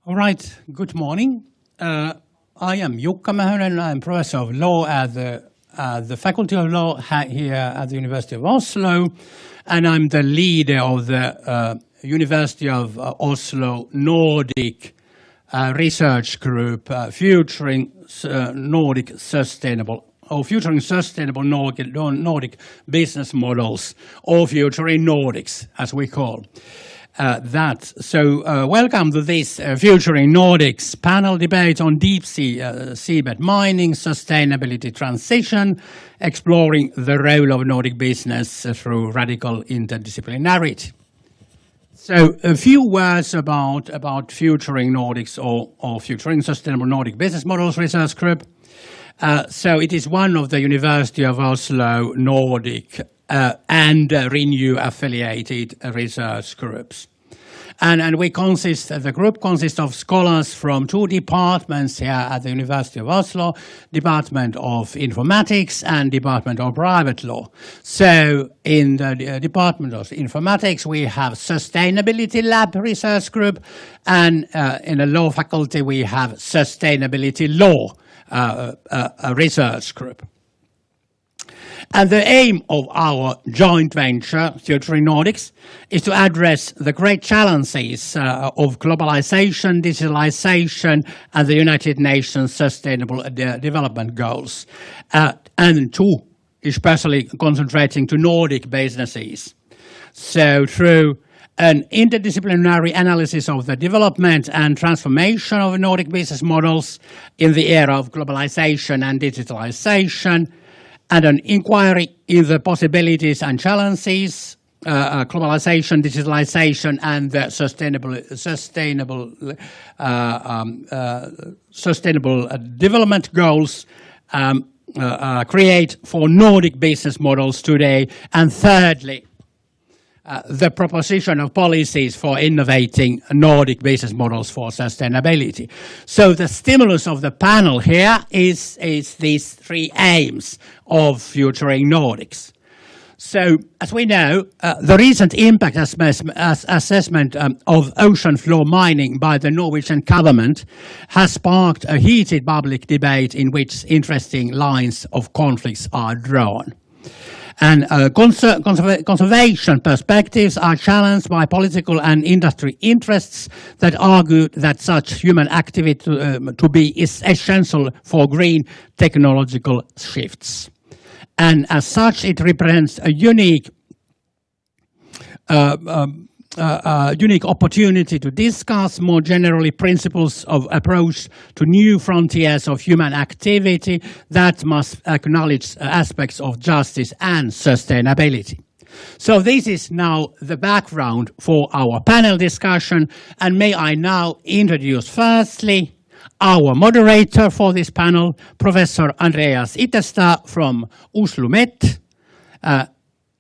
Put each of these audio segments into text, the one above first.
All right, good morning. I am Jukka Mähönen. I'm professor of law at the Faculty of Law here at the University of Oslo, and I'm the leader of the University of Oslo Nordic research group, Futuring Sustainable Nordic Business Models, or Futuring Nordics, as we call that. So welcome to this Futuring Nordics panel debate on Deep-Seabed Mining, Sustainability Transition, exploring the role of Nordic business through radical interdisciplinarity. So a few words about Futuring Nordics or Futuring Sustainable Nordic Business Models Research Group. So it is one of the University of Oslo Nordic and ReNEW affiliated research groups. And the group consists of scholars from two departments here at the University of Oslo, Department of Informatics and Department of Private Law. So in the Department of Informatics, we have Sustainability Lab Research Group, and in the Law Faculty, we have Sustainability Law Research Group. And the aim of our joint venture, Futuring Nordics, is to address the great challenges of globalization, digitalization, and the United Nations Sustainable Development Goals, and to especially concentrating to Nordic businesses. So through an interdisciplinary analysis of the development and transformation of Nordic business models in the era of globalization and digitalization, and an inquiry in the possibilities and challenges, globalization, digitalization, and the sustainable development goals create for Nordic business models today. And thirdly, the proposition of policies for innovating Nordic business models for sustainability. So the stimulus of the panel here is these three aims of Futuring Nordics. So as we know, the recent impact assessment of ocean floor mining by the Norwegian government has sparked a heated public debate in which interesting lines of conflicts are drawn. And conservation perspectives are challenged by political and industry interests that argue that such human activity to be is essential for green technological shifts. And as such, it represents a unique opportunity to discuss more generally principles of approach to new frontiers of human activity that must acknowledge aspects of justice and sustainability. So this is now the background for our panel discussion, and may I now introduce firstly our moderator for this panel, Professor Andreas Itterstad from Oslo Met.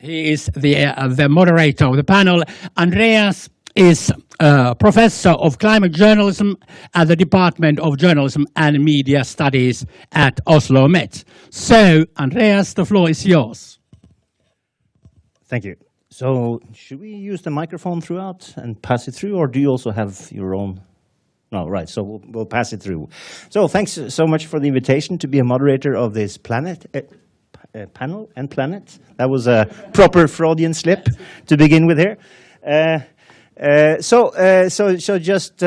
He is the moderator of the panel. Andreas is professor of climate journalism at the Department of Journalism and Media Studies at Oslo Met. So, Andreas, the floor is yours. Thank you. So, should we use the microphone throughout and pass it through, or do you also have your own? No, right, so we'll pass it through. So, thanks so much for the invitation to be a moderator of this panel and planet. That was a proper Freudian slip to begin with here. So just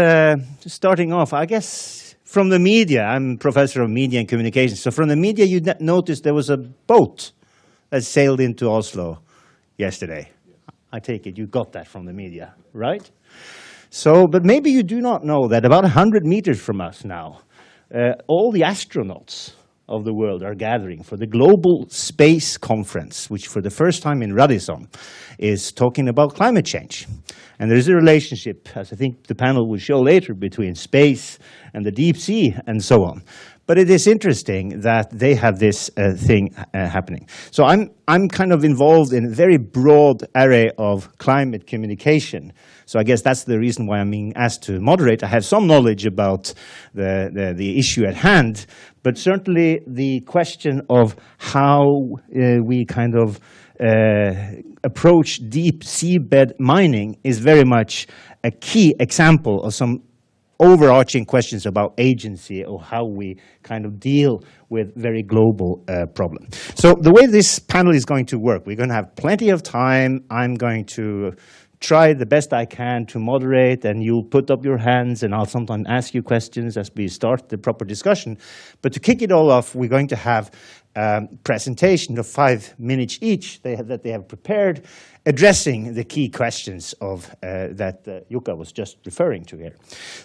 starting off, I guess from the media, I'm professor of media and communications. So from the media, you noticed there was a boat that sailed into Oslo yesterday. I take it you got that from the media, right? So, but maybe you do not know that about 100 meters from us now, all the astronauts of the world are gathering for the Global Space Conference, which for the first time in Radisson is talking about climate change. And there is a relationship, as I think the panel will show later, between space and the deep sea and so on. But it is interesting that they have this thing happening. So I'm kind of involved in a very broad array of climate communication. So I guess that's the reason why I'm being asked to moderate. I have some knowledge about the issue at hand, but certainly the question of how we kind of approach deep seabed mining is very much a key example of some overarching questions about agency or how we kind of deal with very global problems. So the way this panel is going to work, we're going to have plenty of time. I'm going to try the best I can to moderate, and you'll put up your hands, and I'll sometimes ask you questions as we start the proper discussion. But to kick it all off, we're going to have presentation of 5 minutes each that they have prepared, addressing the key questions of that Jukka was just referring to here.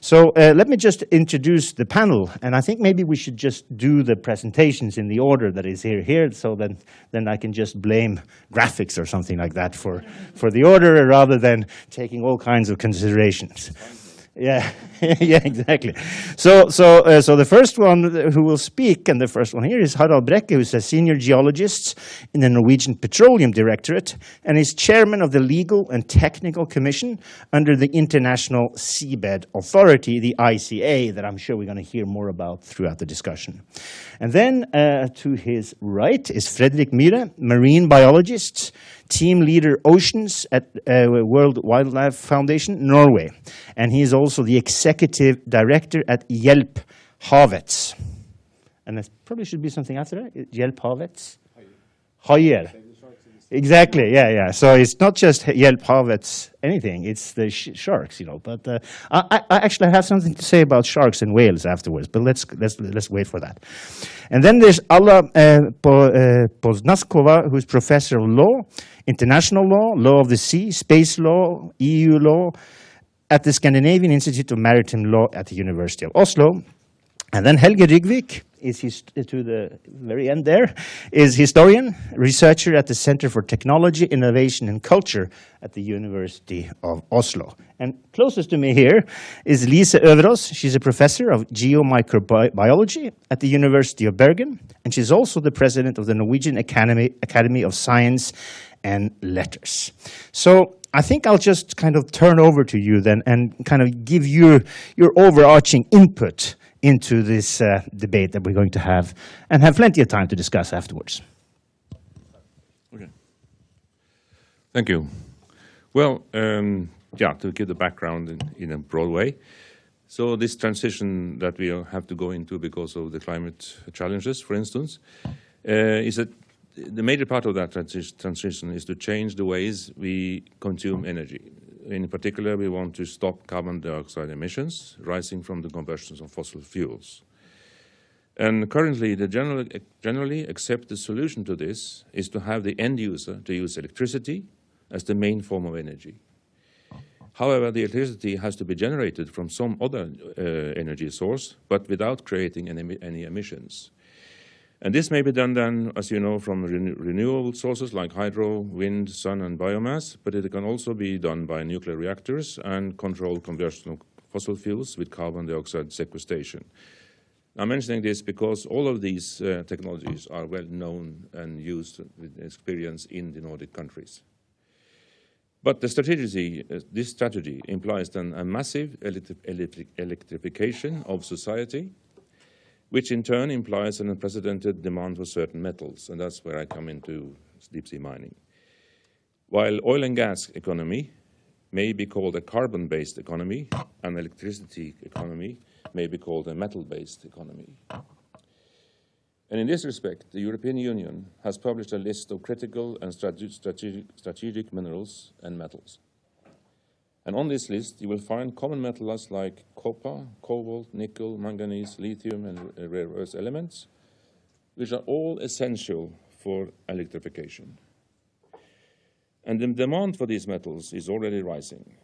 So let me just introduce the panel, and I think maybe we should just do the presentations in the order that is here, so then I can just blame graphics or something like that for the order rather than taking all kinds of considerations. Yeah, yeah, exactly. So the first one who will speak, and the first one here is Harald Brekke, who's a senior geologist in the Norwegian Petroleum Directorate, and is chairman of the Legal and Technical Commission under the International Seabed Authority, the ICA, that I'm sure we're going to hear more about throughout the discussion. And then to his right is Fredrik Myhre, marine biologist, team leader oceans at World Wildlife Foundation, Norway. And he is also the executive director at Hjelp Havets. And that probably should be something after that. Hjelp Havets? Haier. Exactly, yeah. So it's not just Hjelp Havets anything, it's the sharks, you know. But I actually have something to say about sharks and whales afterwards, but let's wait for that. And then there's Alla Poznaskova, who's professor of law, international law, law of the sea, space law, EU law, at the Scandinavian Institute of Maritime Law at the University of Oslo. And then Helge Rygvik is to the very end there, is historian, researcher at the Center for Technology, Innovation and Culture at the University of Oslo. And closest to me here is Lise Øverås. She's a professor of geomicrobiology at the University of Bergen, and she's also the president of the Norwegian Academy of Science and Letters. So I think I'll just kind of turn over to you then and kind of give you your overarching input into this debate that we're going to have, and have plenty of time to discuss afterwards. Okay. Thank you. Well, to give the background in a broad way. So this transition that we have to go into because of the climate challenges, for instance, is that the major part of that transition is to change the ways we consume energy. In particular, we want to stop carbon dioxide emissions rising from the combustion of fossil fuels. And currently, the generally accepted solution to this is to have the end user to use electricity as the main form of energy. However, the electricity has to be generated from some other energy source, but without creating any emissions. And this may be done then, as you know, from renewable sources like hydro, wind, sun, and biomass, but it can also be done by nuclear reactors and controlled combustion of fossil fuels with carbon dioxide sequestration. I'm mentioning this because all of these technologies are well known and used with experience in the Nordic countries. But this strategy implies then a massive electrification of society, which in turn implies an unprecedented demand for certain metals, and that's where I come into deep-sea mining. While oil and gas economy may be called a carbon-based economy, and electricity economy may be called a metal-based economy. And in this respect, the European Union has published a list of critical and strategic minerals and metals. And on this list, you will find common metals like copper, cobalt, nickel, manganese, lithium, and rare earth elements, which are all essential for electrification. And the demand for these metals is already rising.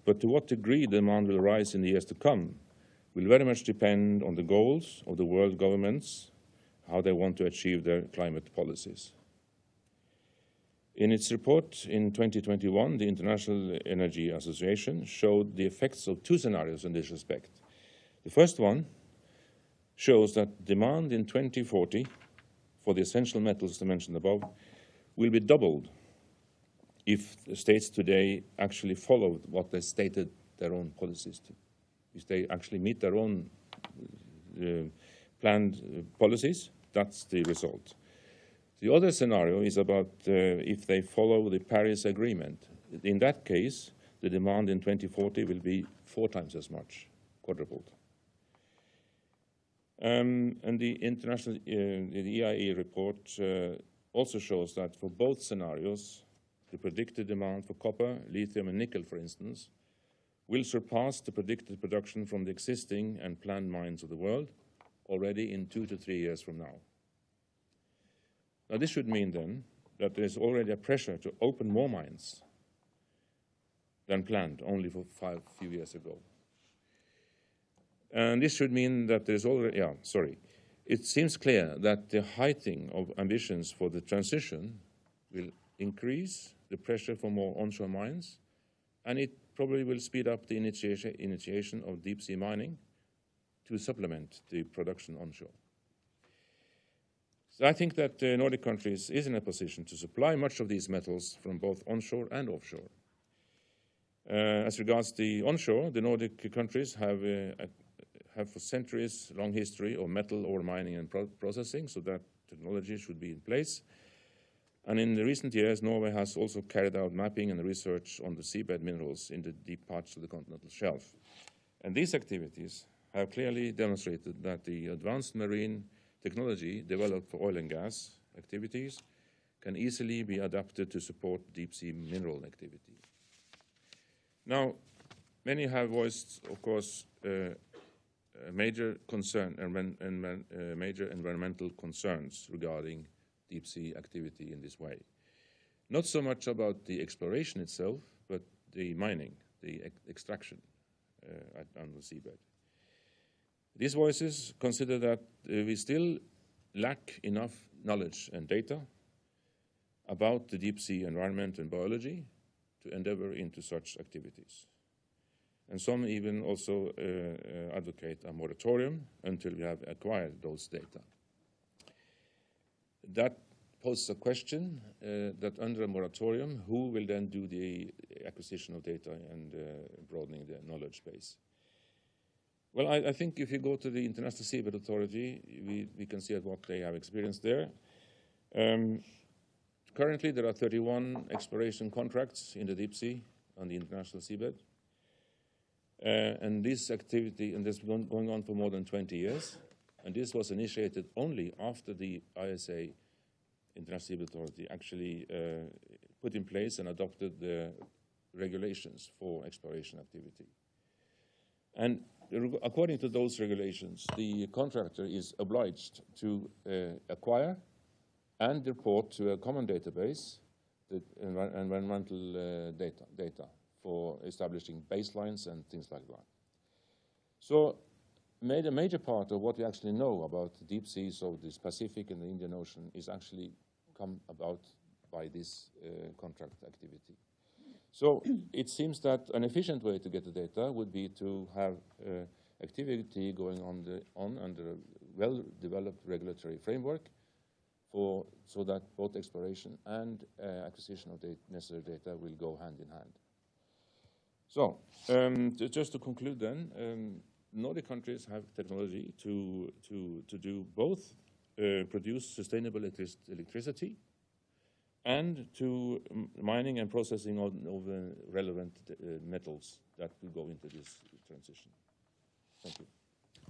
But to what degree demand will rise in the years to come will very much depend on the goals of the world governments, how they want to achieve their climate policies. In its report in 2021, the International Energy Association showed the effects of 2 scenarios in this respect. The first one shows that demand in 2040 for the essential metals mentioned above will be doubled if the states today actually followed what they stated their own policies to. If they actually meet their own planned policies, that's the result. The other scenario is about if they follow the Paris Agreement. In that case, the demand in 2040 will be 4 times as much quadrupled. And the international, the EIE report also shows that for both scenarios, the predicted demand for copper, lithium, and nickel, for instance, will surpass the predicted production from the existing and planned mines of the world already in 2 to 3 years from now. Now, this should mean then that there is already a pressure to open more mines than planned only for few years ago. And this should mean that there is already, it seems clear that the heightening of ambitions for the transition will increase the pressure for more onshore mines, and it probably will speed up the initiation of deep-sea mining to supplement the production onshore. So I think that the Nordic countries is in a position to supply much of these metals from both onshore and offshore. As regards the onshore, the Nordic countries have for centuries long history of metal ore mining and processing, so that technology should be in place. And in the recent years, Norway has also carried out mapping and research on the seabed minerals in the deep parts of the continental shelf. And these activities have clearly demonstrated that the advanced marine technology developed for oil and gas activities can easily be adapted to support deep-sea mineral activity. Now, many have voiced, of course, major concern and major environmental concerns regarding deep-sea activity in this way. Not so much about the exploration itself, but the mining, the extraction on the seabed. These voices consider that we still lack enough knowledge and data about the deep-sea environment and biology to endeavor into such activities. And some even also advocate a moratorium until we have acquired those data. That poses a question that under a moratorium, who will then do the acquisition of data and broadening the knowledge base? Well, I think if you go to the International Seabed Authority, we can see what they have experienced there. Currently, there are 31 exploration contracts in the deep sea on the international seabed. And this activity, and this has been going on for more than 20 years. And this was initiated only after the ISA, International Seabed Authority, actually put in place and adopted the regulations for exploration activity. And according to those regulations, the contractor is obliged to acquire and report to a common database the environmental data for establishing baselines and things like that. So a major part of what we actually know about the deep seas of the Pacific and the Indian Ocean is actually come about by this contract activity. So it seems that an efficient way to get the data would be to have activity going on under a well-developed regulatory framework so that both exploration and acquisition of the necessary data will go hand in hand. So just to conclude then, Nordic countries have technology to do both produce sustainable electricity and to mining and processing of relevant metals that will go into this transition. Thank you.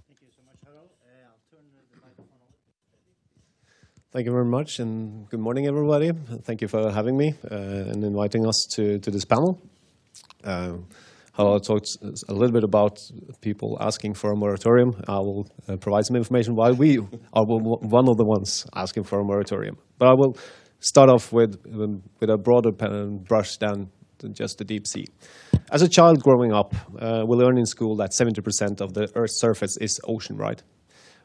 Thank you so much, Harald. I'll turn the microphone over. Thank you very much, and good morning, everybody. Thank you for having me and inviting us to this panel. Harald talked a little bit about people asking for a moratorium. I will provide some information why we are one of the ones asking for a moratorium. But I will start off with a broader brush than just the deep sea. As a child growing up, we learn in school that 70% of the Earth's surface is ocean, right?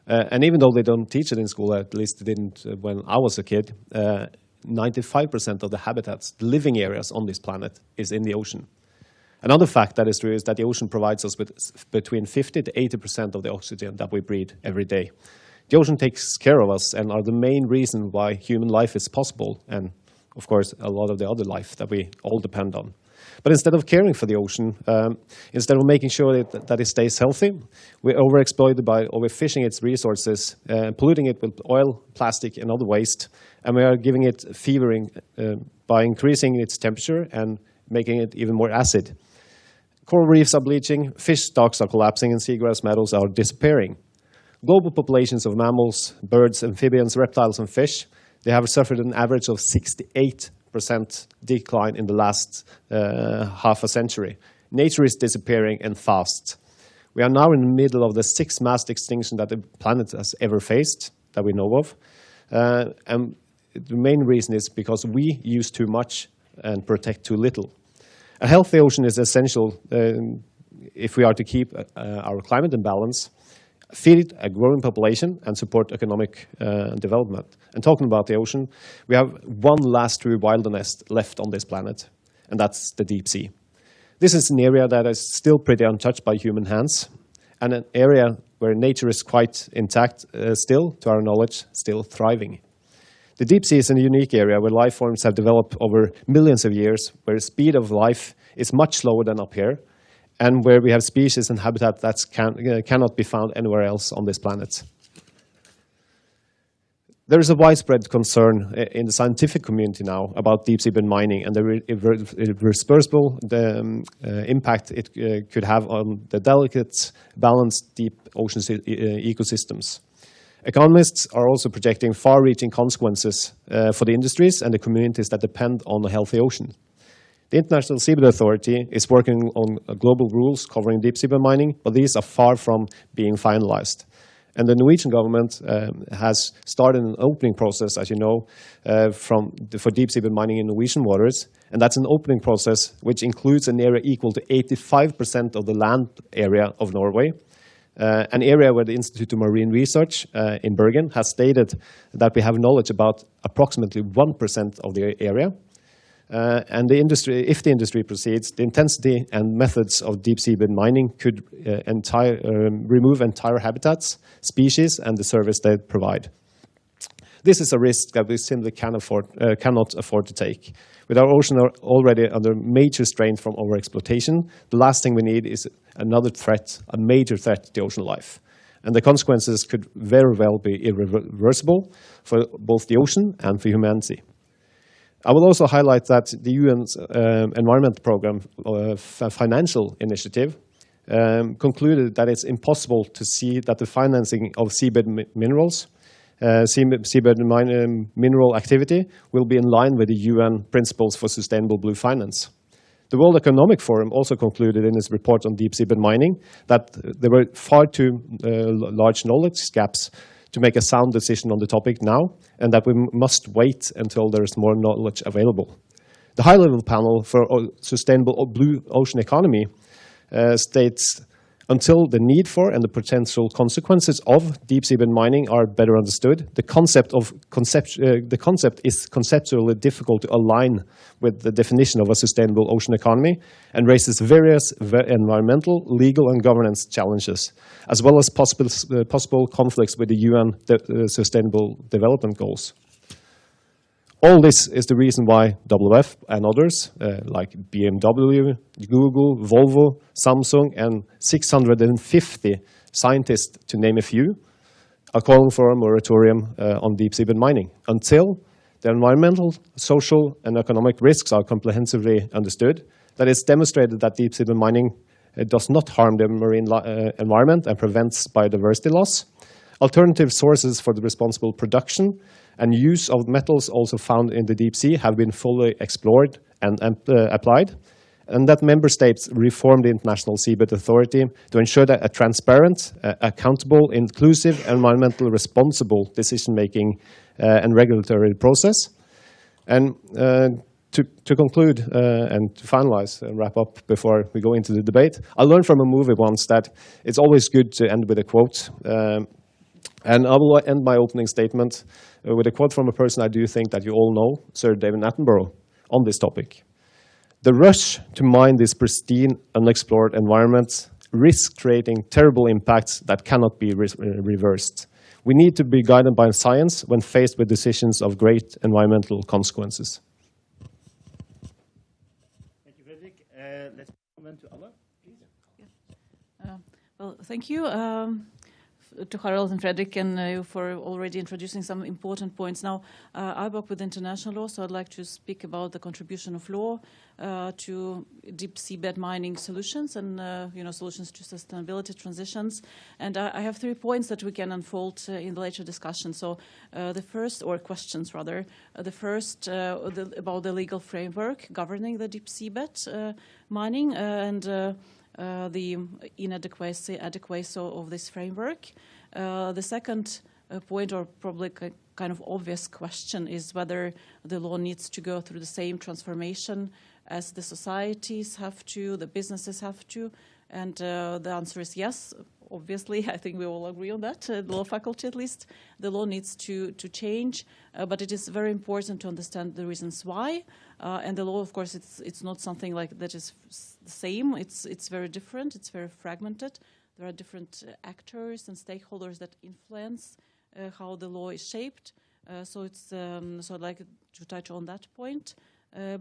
And even though they don't teach it in school, at least they didn't when I was a kid, 95% of the habitats, the living areas on this planet, is in the ocean. Another fact that is true is that the ocean provides us with between 50 to 80% of the oxygen that we breathe every day. The ocean takes care of us and are the main reason why human life is possible, and of course a lot of the other life that we all depend on. But instead of caring for the ocean, instead of making sure that it stays healthy, we overexploit it by overfishing its resources, polluting it with oil, plastic and other waste, and we are giving it fevering by increasing its temperature and making it even more acid. Coral reefs are bleaching, fish stocks are collapsing, and seagrass meadows are disappearing. Global populations of mammals, birds, amphibians, reptiles, and fish, they have suffered an average of 68% decline in the last half a century. Nature is disappearing, and fast. We are now in the middle of the 6th mass extinction that the planet has ever faced, that we know of. And the main reason is because we use too much and protect too little. A healthy ocean is essential if we are to keep our climate in balance, feed a growing population, and support economic development. And talking about the ocean, we have one last true wilderness left on this planet, and that's the deep sea. This is an area that is still pretty untouched by human hands, and an area where nature is quite intact still, to our knowledge, still thriving. The deep sea is a unique area where life forms have developed over millions of years, where the speed of life is much slower than up here, and where we have species and habitat that cannot be found anywhere else on this planet. There is a widespread concern in the scientific community now about deep-seabed mining and the irreversible impact it could have on the delicate, balanced deep ocean ecosystems. Economists are also projecting far-reaching consequences for the industries and the communities that depend on a healthy ocean. The International Seabed Authority is working on global rules covering deep-seabed mining, but these are far from being finalized. And the Norwegian government has started an opening process, as you know, for deep-seabed mining in Norwegian waters. And that's an opening process which includes an area equal to 85% of the land area of Norway. An area where the Institute of Marine Research in Bergen has stated that we have knowledge about approximately 1% of the area. And the industry, if the industry proceeds, the intensity and methods of deep-seabed mining could remove entire habitats, species, and the service they provide. This is a risk that we simply cannot afford to take. With our ocean already under major strain from overexploitation, the last thing we need is another threat, a major threat to ocean life. And the consequences could very well be irreversible for both the ocean and for humanity. I will also highlight that the UN's Environment Programme financial initiative concluded that it's impossible to see that the financing of seabed minerals, seabed mineral activity will be in line with the UN Principles for Sustainable Blue Finance. The World Economic Forum also concluded in its report on deep-seabed mining that there were far too large knowledge gaps to make a sound decision on the topic now, and that we must wait until there is more knowledge available. The high-level panel for sustainable blue ocean economy states, until the need for and the potential consequences of deep-seabed mining are better understood, the concept is conceptually difficult to align with the definition of a sustainable ocean economy and raises various environmental, legal, and governance challenges, as well as possible conflicts with the UN Sustainable Development Goals. All this is the reason why WWF and others, like BMW, Google, Volvo, Samsung, and 650 scientists, to name a few, are calling for a moratorium on deep-seabed mining until the environmental, social, and economic risks are comprehensively understood, that it's demonstrated that deep-seabed mining does not harm the marine environment and prevents biodiversity loss. Alternative sources for the responsible production and use of metals also found in the deep sea have been fully explored and applied, and that member states reform the International Seabed Authority to ensure that a transparent, accountable, inclusive, environmentally responsible decision-making and regulatory process. And to conclude and to finalize and wrap up before we go into the debate, I learned from a movie once that it's always good to end with a quote. And I will end my opening statement with a quote from a person I do think that you all know, Sir David Attenborough, on this topic. The rush to mine these pristine, unexplored environments risks creating terrible impacts that cannot be reversed. We need to be guided by science when faced with decisions of great environmental consequences. Thank you, Fredrik. Let's move on to Anna, please. Well, thank you. to Harald and Fredrik and you for already introducing some important points. Now, I work with international law, so I'd like to speak about the contribution of law to deep-seabed mining solutions and solutions to sustainability transitions. And I have 3 points that we can unfold in the later discussion. So the first, or questions rather, the first about the legal framework governing the deep-seabed mining and the inadequacy, adequacy of this framework. The second point, or probably kind of obvious question, is whether the law needs to go through the same transformation as the societies have to, the businesses have to, and the answer is yes. Obviously, I think we all agree on that, the law faculty at least. The law needs to change, but it is very important to understand the reasons why. And the law, of course, it's not something like that is the same. It's very different. It's very fragmented. There are different actors and stakeholders that influence how the law is shaped. So I'd like to touch on that point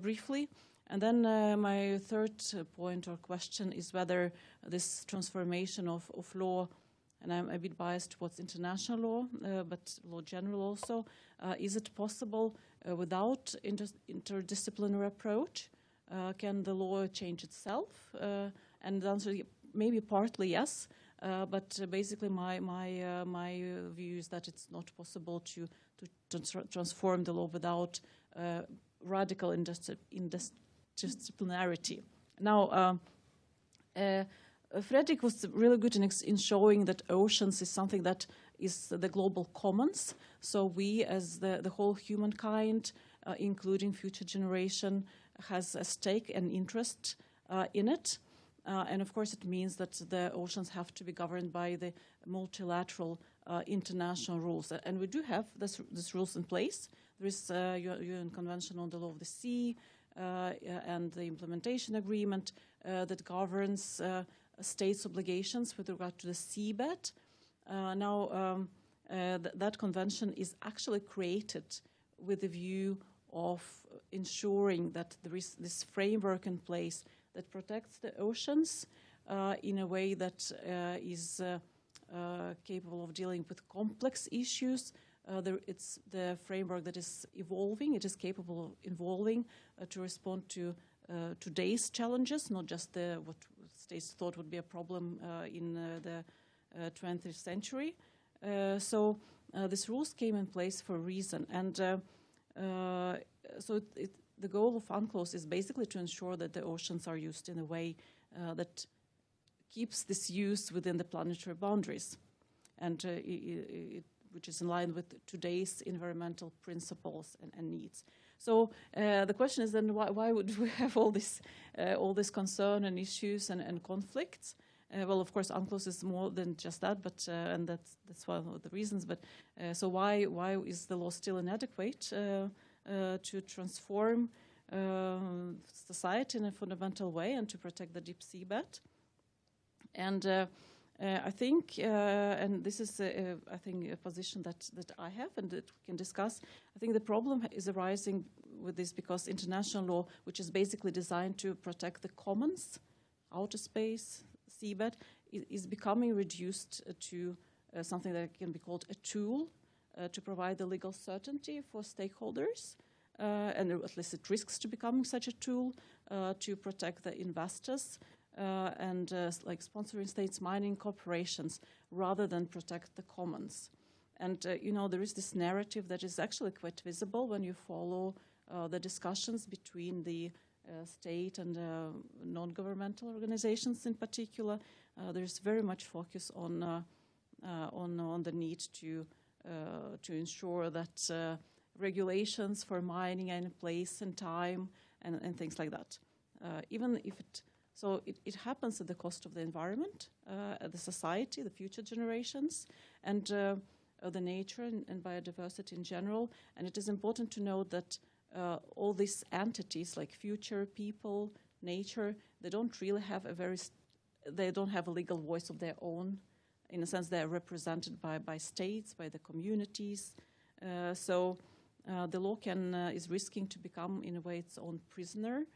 briefly. And then my third point or question is whether this transformation of law, and I'm a bit biased towards international law, but law general also, is it possible without interdisciplinary approach? Can the law change itself? And the answer maybe partly yes, but basically my view is that it's not possible to transform the law without radical interdisciplinarity. Now, Fredrik was really good in showing that oceans is something that is the global commons. So we, as the whole humankind, including future generation, has a stake and interest in it. And of course, it means that the oceans have to be governed by the multilateral international rules. And we do have these rules in place. There is a UN Convention on the Law of the Sea, and the implementation agreement that governs states' obligations with regard to the seabed. That convention is actually created with the view of ensuring that there is this framework in place that protects the oceans in a way that is capable of dealing with complex issues. It's the framework that is evolving. It is capable of evolving to respond to today's challenges, not just what states thought would be a problem in the 20th century. So these rules came in place for a reason. And the goal of UNCLOS is basically to ensure that the oceans are used in a way that keeps this use within the planetary boundaries, and which is in line with today's environmental principles and needs. So the question is then, why would we have all this concern and issues and conflicts? Well, of course, UNCLOS is more than just that, but and that's one of the reasons. But so why is the law still inadequate to transform society in a fundamental way and to protect the deep seabed? And I think, and this is, I think, a position that I have and that we can discuss. I think the problem is arising with this because international law, which is basically designed to protect the commons, outer space, seabed, is becoming reduced to something that can be called a tool to provide the legal certainty for stakeholders. And at least it risks to becoming such a tool to protect the investors and like sponsoring states, mining corporations, rather than protect the commons. And there is this narrative that is actually quite visible when you follow the discussions between the state and non-governmental organizations in particular. There's very much focus on the need to ensure that regulations for mining are in place and time and things like that. Even if it happens at the cost of the environment, the society, the future generations, and the nature and biodiversity in general. And it is important to note that all these entities like future, people, nature, they don't really have they don't have a legal voice of their own. In a sense, they are represented by states, by the communities. So the law is risking to become, in a way, its own prisoner,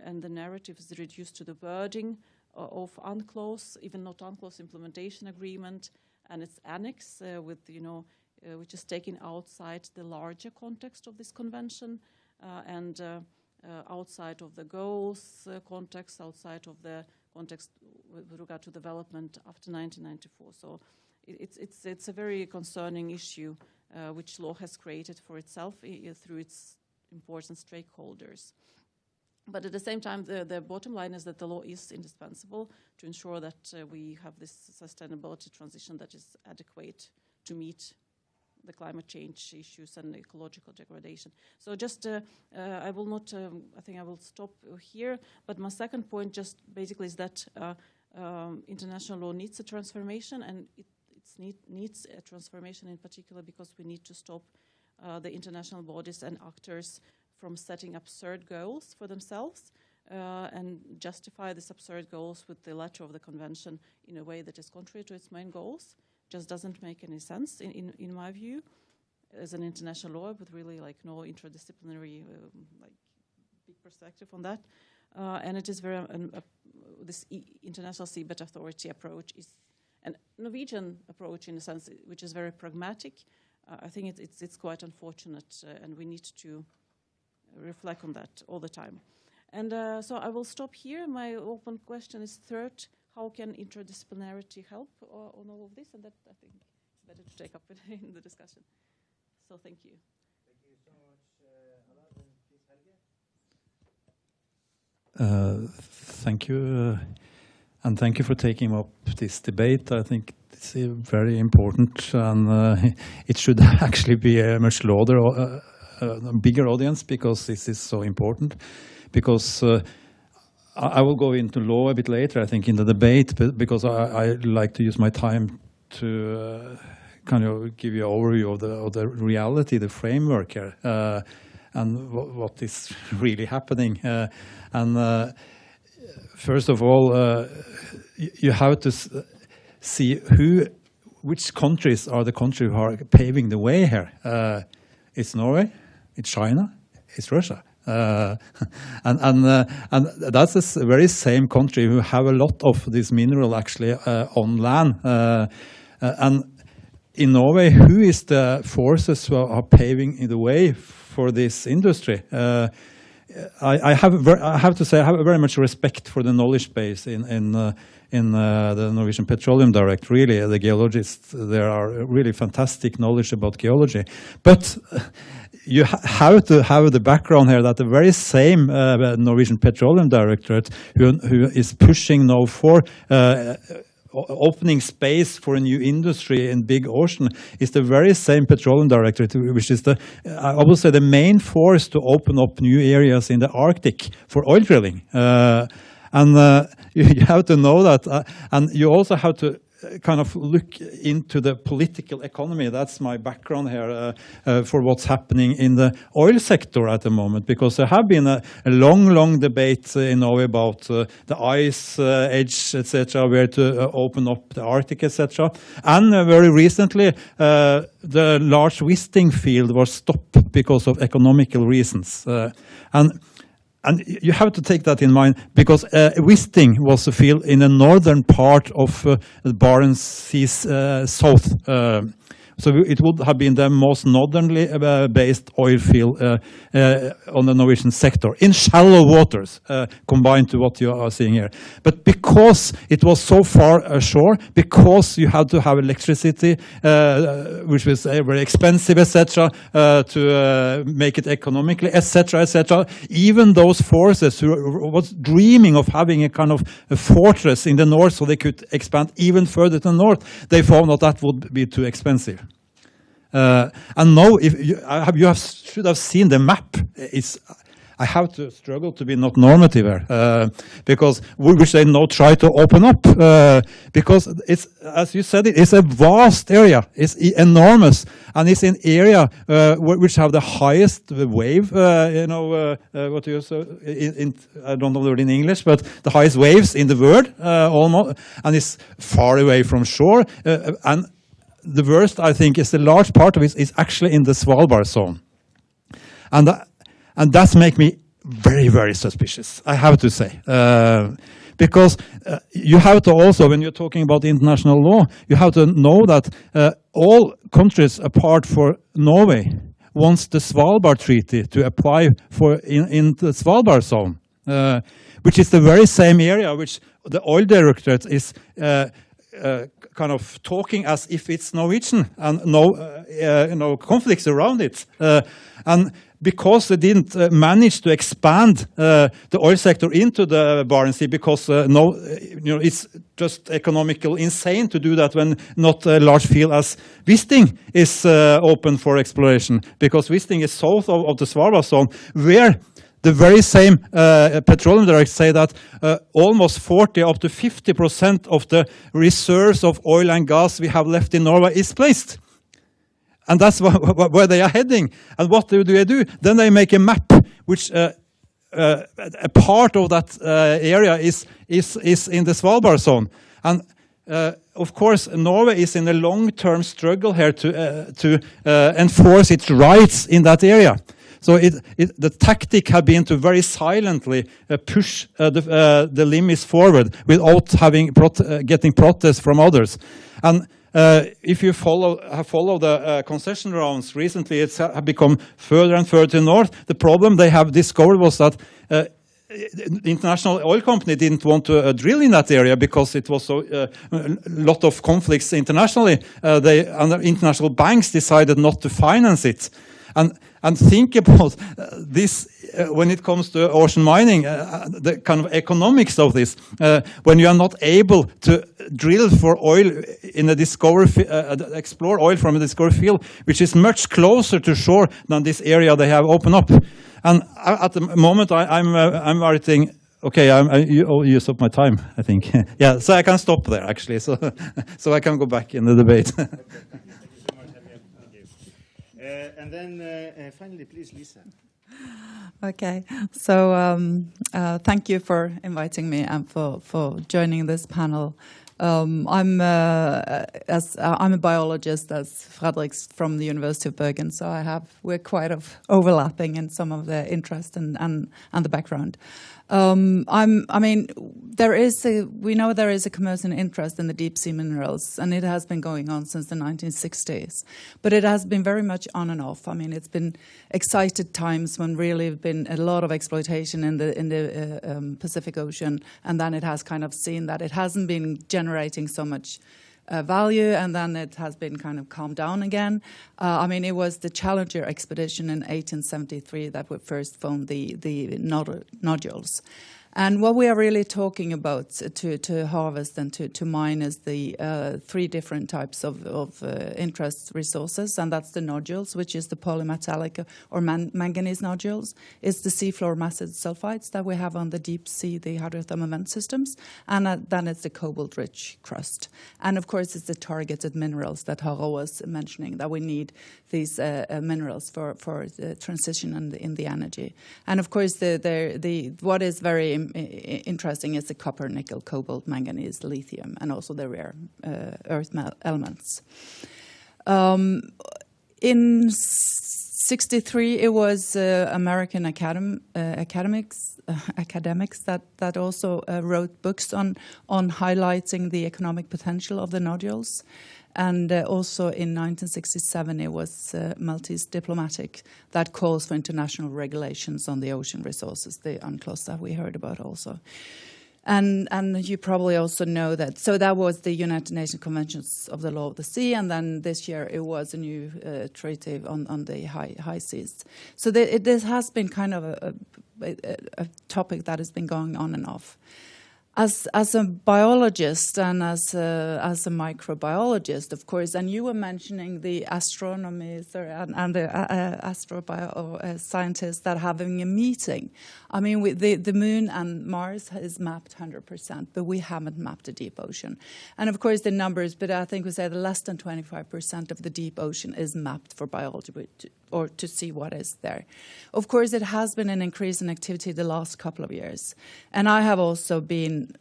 and the narrative is reduced to the wording of UNCLOS, even not UNCLOS implementation agreement, and its annex with, which is taken outside the larger context of this convention and outside of the goals context, outside of the context with regard to development after 1994. So it's a very concerning issue which law has created for itself through its important stakeholders. But at the same time, the bottom line is that the law is indispensable to ensure that we have this sustainability transition that is adequate to meet the climate change issues and ecological degradation. So just, I will not, I think I will stop here, but my second point just basically is that international law needs a transformation, and it needs a transformation in particular because we need to stop the international bodies and actors from setting absurd goals for themselves and justify these absurd goals with the letter of the convention in a way that is contrary to its main goals. Just doesn't make any sense in my view as an international law with really like no interdisciplinary like big perspective on that. And it is very, this International Seabed Authority approach is a Norwegian approach in a sense which is very pragmatic. I think it's quite unfortunate and we need to reflect on that all the time. And so I will stop here. My open question is third, how can interdisciplinarity help on all of this? And that I think it's better to take up in the discussion. So thank you. Thank you so much, Helge. Thank you, and thank you for taking up this debate. I think it's very important, and it should actually be a much larger, bigger audience because this is so important. Because I will go into law a bit later, I think, in the debate, but because I like to use my time to kind of give you an overview of the reality, the framework here, and what is really happening. First of all, you have to see which countries are the countries who are paving the way here. It's Norway, it's China, it's Russia. And that's the very same country who have a lot of this mineral actually on land. And in Norway, who is the forces who are paving the way for this industry? I have to say I have very much respect for the knowledge base in the Norwegian Petroleum Direct. Really, the geologists there are really fantastic knowledge about geology. But you have to have the background here that the very same Norwegian Petroleum Directorate who is pushing now for opening space for a new industry in big ocean is the very same Petroleum Directorate, which is I would say the main force to open up new areas in the Arctic for oil drilling. And you have to know that, and you also have to kind of look into the political economy. That's my background here for what's happening in the oil sector at the moment, because there have been a long debate in Norway about the ice edge, etc., where to open up the Arctic, etc. And very recently, the large Wisting field was stopped because of economical reasons. And you have to take that in mind, because Wisting was a field in the northern part of the Barents Sea south. So it would have been the most northernly based oil field on the Norwegian sector, in shallow waters, combined to what you are seeing here. But because it was so far ashore, because you had to have electricity, which was very expensive, etc., to make it economically, etc., even those forces who was dreaming of having a kind of a fortress in the north so they could expand even further to the north, they found that would be too expensive. And now, if you should have seen the map. I have to struggle to be not normative here, because which they now try to open up, because it's, as you said, it's a vast area. It's enormous, and it's an area which have the highest wave. What do you say? I don't know the word in English, but the highest waves in the world, almost, and it's far away from shore. And the worst, I think, is the large part of it is actually in the Svalbard zone, and that's make me very, very suspicious, I have to say, because you have to also, when you're talking about international law, you have to know that all countries apart from Norway wants the Svalbard Treaty to apply for in the Svalbard zone, which is the very same area which the oil directorate is kind of talking as if it's Norwegian, and no conflicts around it. And because they didn't manage to expand the oil sector into the Barents Sea, because it's just economical insane to do that when not a large field as Wisting is open for exploration, because Wisting is south of the Svalbard zone, where the very same petroleum directors say that almost 40 up to 50% of the reserves of oil and gas we have left in Norway is placed. And that's where they are heading. And what do they do? Then they make a map, which a part of that area is in the Svalbard zone. And of course, Norway is in a long-term struggle here to enforce its rights in that area. So the tactic had been to very silently push the limits forward without getting protests from others. And if you follow the concession rounds recently, it's become further and further to the north. The problem they have discovered was that the international oil company didn't want to drill in that area because it was so a lot of conflicts internationally. And the international banks decided not to finance it. And think about this when it comes to ocean mining, the kind of economics of this. When you are not able to drill for oil in a explore oil from a discovery field, which is much closer to shore than this area they have opened up. And at the moment, I'm writing. Okay, you use up my time, I think. Yeah, so I can stop there actually, so I can go back in the debate. And then finally, please, Lisa. Okay, so thank you for inviting me and for joining this panel. I'm a biologist, as Fredrik's from the University of Bergen, so we're quite overlapping in some of the interest and the background. We know there is a commercial interest in the deep sea minerals, and it has been going on since the 1960s. But it has been very much on and off. I mean, it's been excited times when really been a lot of exploitation in the Pacific Ocean, and then it has kind of seen that it hasn't been generating so much value, and then it has been kind of calmed down again. I mean, it was the Challenger expedition in 1873 that we first found the nodules. And what we are really talking about to harvest and to mine is the three different types of interest resources, and that's the nodules, which is the polymetallic or manganese nodules. It's the seafloor massive sulfides that we have on the deep sea, the hydrothermal vent systems, and then it's the cobalt-rich crust. And of course, it's the targeted minerals that Harald was mentioning, that we need these minerals for the transition in the energy. And of course, what is very interesting is the copper, nickel, cobalt, manganese, lithium, and also the rare earth elements. In '63, it was American academics that also wrote books on highlighting the economic potential of the nodules. And also in 1967, it was Maltese diplomatic that calls for international regulations on the ocean resources, the UNCLOS that we heard about also. And you probably also know that. So that was the United Nations Conventions of the Law of the Sea, and then this year it was a new treaty on the high seas. So this has been kind of a topic that has been going on and off. As a biologist and as a microbiologist, of course, and you were mentioning the astronomers and the scientists that are having a meeting. I mean, the moon and Mars is mapped 100%, but we haven't mapped the deep ocean. And of course, the numbers, but I think we say that less than 25% of the deep ocean is mapped for biology or to see what is there. Of course, it has been an increase in activity the last couple of years. And I have also been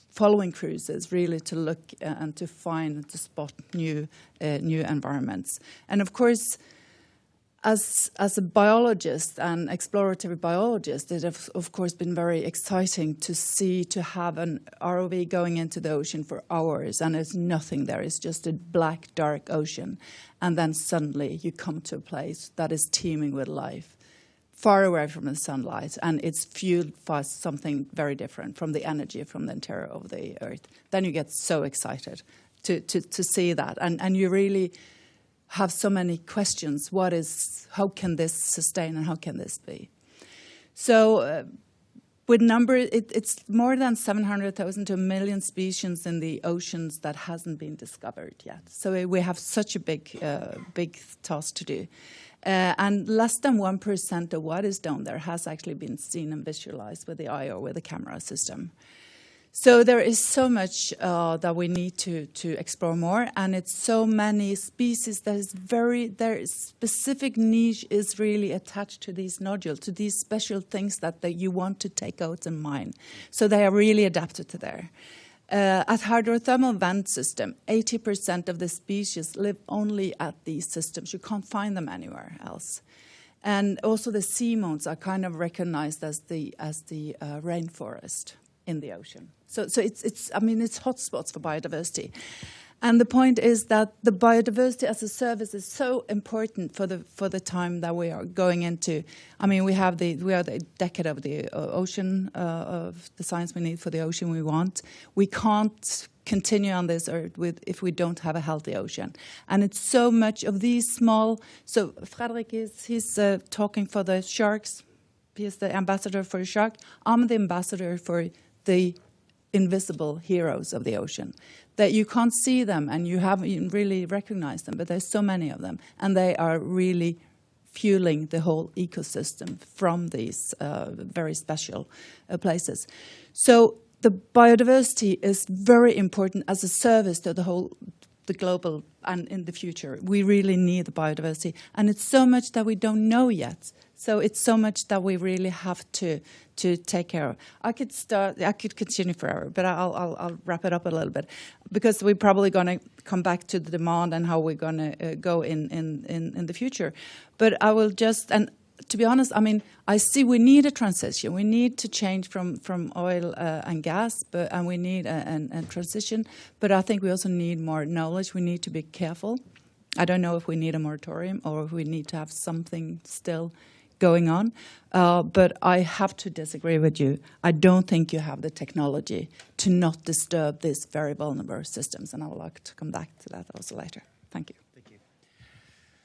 following cruises really to look and to find and to spot new environments. And of course, as a biologist and exploratory biologist, it has of course been very exciting to see, to have an ROV going into the ocean for hours and there's nothing there. It's just a black, dark ocean. And then suddenly you come to a place that is teeming with life, far away from the sunlight, and it's fueled by something very different from the energy from the interior of the Earth. Then you get so excited to see that. And you really have so many questions. How can this sustain and how can this be? So with it's more than 700,000 to 1 million species in the oceans that hasn't been discovered yet. So we have such a big task to do. And less than 1% of what is down there has actually been seen and visualized with the eye or with the camera system. So there is so much that we need to explore more, and it's so many species that is their specific niche is really attached to these nodules, to these special things that you want to take out and mine. So they are really adapted to there. At hydrothermal vent system, 80% of the species live only at these systems. You can't find them anywhere else. And also the sea mounts are kind of recognized as the rainforest in the ocean. So it's hotspots for biodiversity. And the point is that the biodiversity as a service is so important for the time that we are going into. I mean, we are the decade of the ocean, of the science we need for the ocean we want. We can't continue on this earth if we don't have a healthy ocean. And it's so much of these small. So Fredrik he's talking for the sharks. He's the ambassador for the shark. I'm the ambassador for the invisible heroes of the ocean, that you can't see them and you haven't really recognized them, but there's so many of them, and they are really fueling the whole ecosystem from these very special places. So the biodiversity is very important as a service to the global, and in the future. We really need the biodiversity, and it's so much that we don't know yet. So it's so much that we really have to take care of. I could continue forever, but I'll wrap it up a little bit, because we're probably going to come back to the demand and how we're going to go in the future. But I will just, and to be honest, I mean, I see we need a transition. We need to change from oil and gas, and we need a transition. But I think we also need more knowledge. We need to be careful. I don't know if we need a moratorium or if we need to have something still going on. But I have to disagree with you. I don't think you have the technology to not disturb these very vulnerable systems. And I would like to come back to that also later. Thank you. Thank you.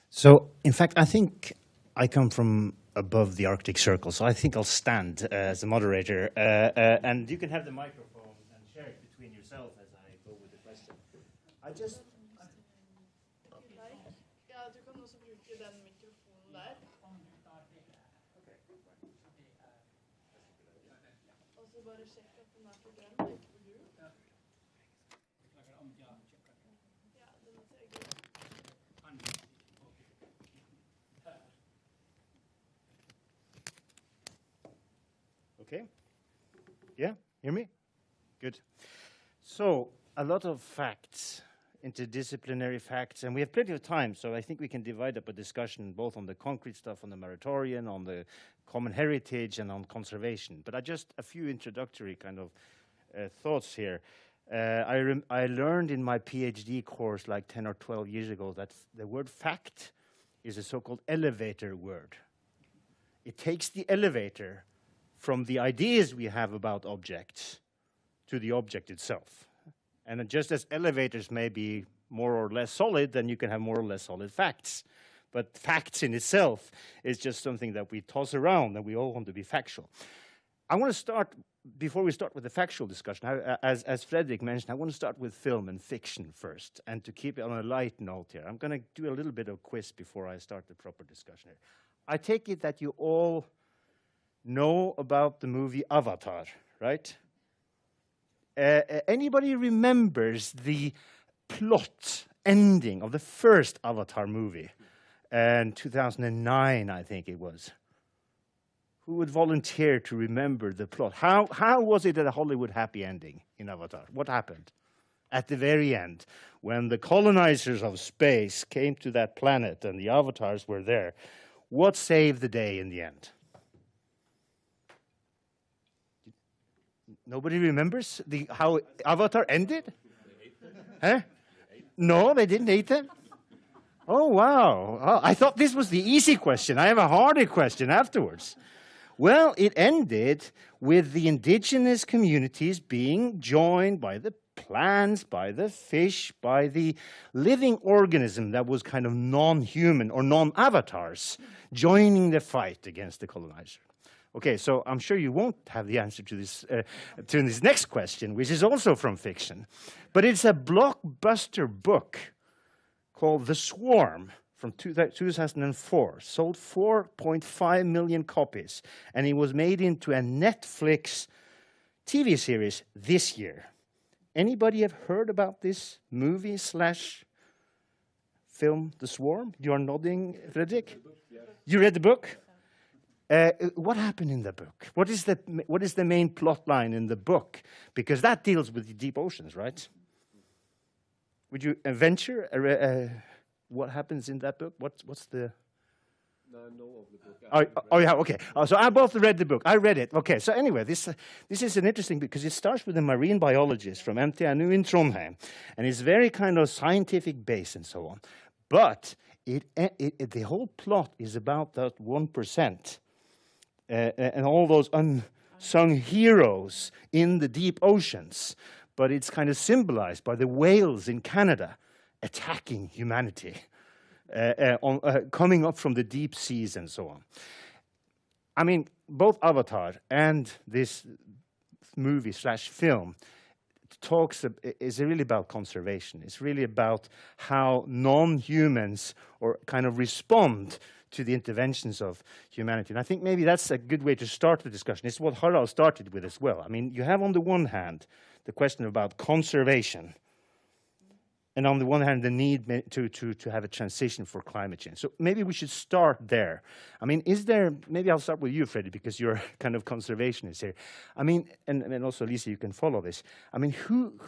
So, in fact, I think I come from above the Arctic Circle, so I think I'll stand as a moderator. And you can have the microphone and share it between yourself as I go with the question. I just... Ja, du kan også bruke den mikrofonen der. Og så bare sjekk at den på grønn, og ikke på gul. Ja, den ser gul. Okay. Yeah, hear me? Good. So, a lot of facts, interdisciplinary facts, and we have plenty of time, so I think we can divide up a discussion both on the concrete stuff, on the moratorium, on the common heritage, and on conservation. But a few introductory kind of thoughts here. I learned in my PhD course like 10 or 12 years ago that the word fact is a so-called elevator word. It takes the elevator from the ideas we have about objects to the object itself. And just as elevators may be more or less solid, then you can have more or less solid facts. But facts in itself is just something that we toss around, and we all want to be factual. I want to start, before we start with the factual discussion, as Fredrik mentioned, I want to start with film and fiction first, and to keep it on a light note here. I'm going to do a little bit of quiz before I start the proper discussion here. I take it that you all know about the movie Avatar, right? Anybody remembers the plot ending of the first Avatar movie in 2009, I think it was? Who would volunteer to remember the plot? How was it a Hollywood happy ending in Avatar? What happened at the very end when the colonizers of space came to that planet and the avatars were there? what saved the day in the end? Nobody remembers how Avatar ended? Huh? No, they didn't eat them? Oh, wow. Oh, I thought this was the easy question. I have a harder question afterwards. Well, it ended with the indigenous communities being joined by the plants, by the fish, by the living organism that was kind of non-human or non-avatars, joining the fight against the colonizer. Okay, so I'm sure you won't have the answer to this next question, which is also from fiction. But it's a blockbuster book called The Swarm from 2004, sold 4.5 million copies, and it was made into a Netflix TV series this year. Anybody have heard about this movie / film, The Swarm? You are nodding, Fredrik? You read the book? What happened in the book? What is the main plot line in the book? Because that deals with the deep oceans, right? Would you venture what happens in that book? What's the? No, I know of the book. Oh yeah, okay. So I both read the book. I read it. Okay. So anyway, this is an interesting because it starts with a marine biologist from NTNU in Trondheim, and it's very kind of scientific based and so on. But the whole plot is about that 1%. And all those unsung heroes in the deep oceans. But it's kind of symbolized by the whales in Canada attacking humanity, coming up from the deep seas and so on. I mean, both Avatar and this movie / film is really about conservation. It's really about how non-humans or kind of respond to the interventions of humanity. And I think maybe that's a good way to start the discussion. It's what Harald started with as well. I mean, you have on the one hand the question about conservation, and on the one hand the need to have a transition for climate change. So maybe we should start there. I mean, maybe I'll start with you, Freddie, because you're kind of conservationist here. I mean, and also Lisa, you can follow this. I mean, who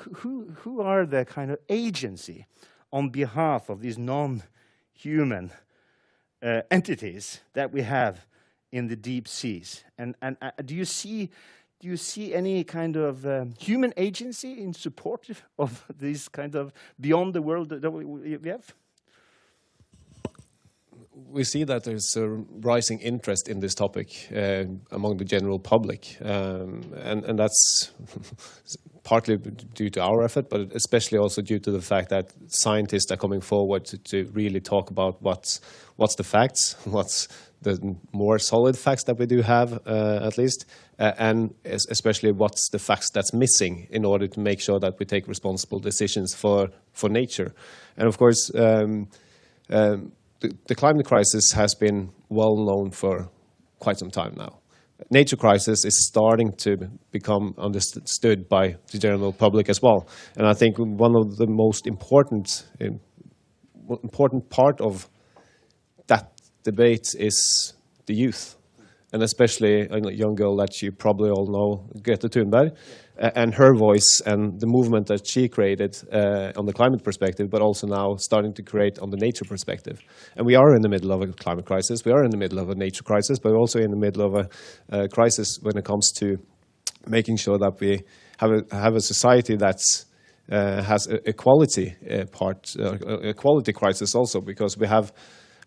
are the kind of agency on behalf of these non-human entities that we have in the deep seas, and do you see any kind of human agency in support of these kind of beyond the world that we have? We see that there's a rising interest in this topic among the general public, and that's partly due to our effort, but especially also due to the fact that scientists are coming forward to really talk about what's the facts, what's the more solid facts that we do have, at least, and especially what's the facts that's missing in order to make sure that we take responsible decisions for nature. And of course, the climate crisis has been well known for quite some time now. Nature crisis is starting to become understood by the general public as well. And I think one of the most important part of that debate is the youth, and especially a young girl that you probably all know, Greta Thunberg, and her voice and the movement that she created on the climate perspective, but also now starting to create on the nature perspective. And we are in the middle of a climate crisis, we are in the middle of a nature crisis, but also in the middle of a crisis when it comes to making sure that we have a society that's has a quality part, a quality crisis also, because we have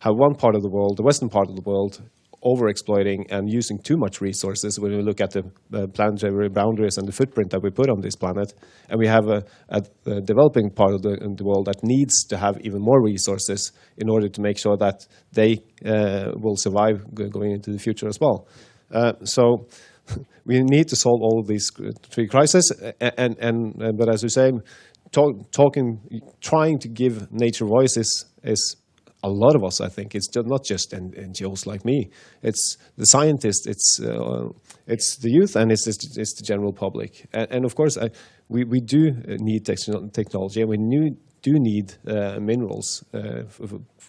one part of the world, the western part of the world, overexploiting and using too much resources when we look at the planetary boundaries and the footprint that we put on this planet. And we have a developing part of the world that needs to have even more resources in order to make sure that they will survive going into the future as well. So we need to solve all of these three crises, but as you say, trying to give nature voices is a lot of us. I think it's not just NGOs like me. It's the scientists, it's the youth, and it's the general public. And of course, we do need technology, and we do need minerals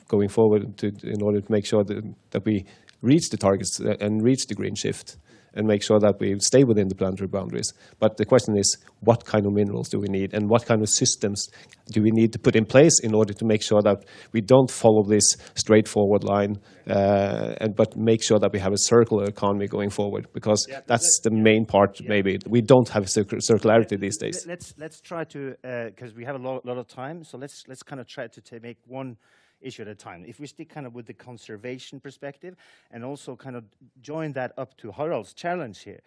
going forward in order to make sure that we reach the targets and reach the green shift. and make sure that we stay within the planetary boundaries. But the question is, what kind of minerals do we need, and what kind of systems do we need to put in place in order to make sure that we don't follow this straightforward line, but make sure that we have a circular economy going forward, because that's the main part. Maybe we don't have circularity these days. Let's try to, because we have a lot of time, so let's kind of try to make one issue at a time. If we stick kind of with the conservation perspective, and also kind of join that up to Harald's challenge here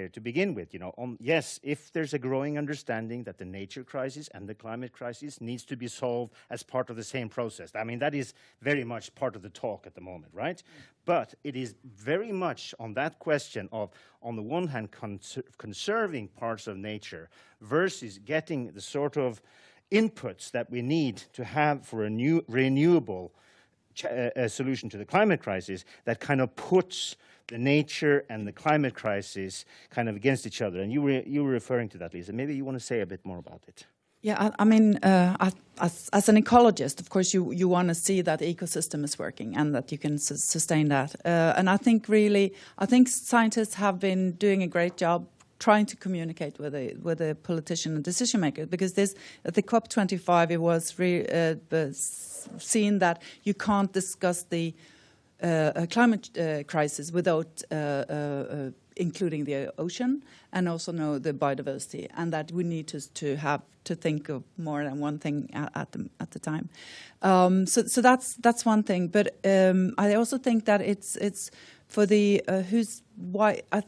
to begin with, you know, yes, if there's a growing understanding that the nature crisis and the climate crisis needs to be solved as part of the same process. I mean, that is very much part of the talk at the moment, right? But it is very much on that question of, on the one hand, conserving parts of nature versus getting the sort of inputs that we need to have for a new renewable solution to the climate crisis, that kind of puts the nature and the climate crisis kind of against each other. And you were referring to that, Lisa. Maybe you want to say a bit more about it. Yeah, I mean, as an ecologist, of course, you want to see that the ecosystem is working and that you can sustain that. And I think scientists have been doing a great job trying to communicate with a politician and decision maker, because this at the COP25 it was seen that you can't discuss the climate crisis without including the ocean and also know the biodiversity, and that we need to think of more than one thing at the time. So that's one thing, but I also think that it's for the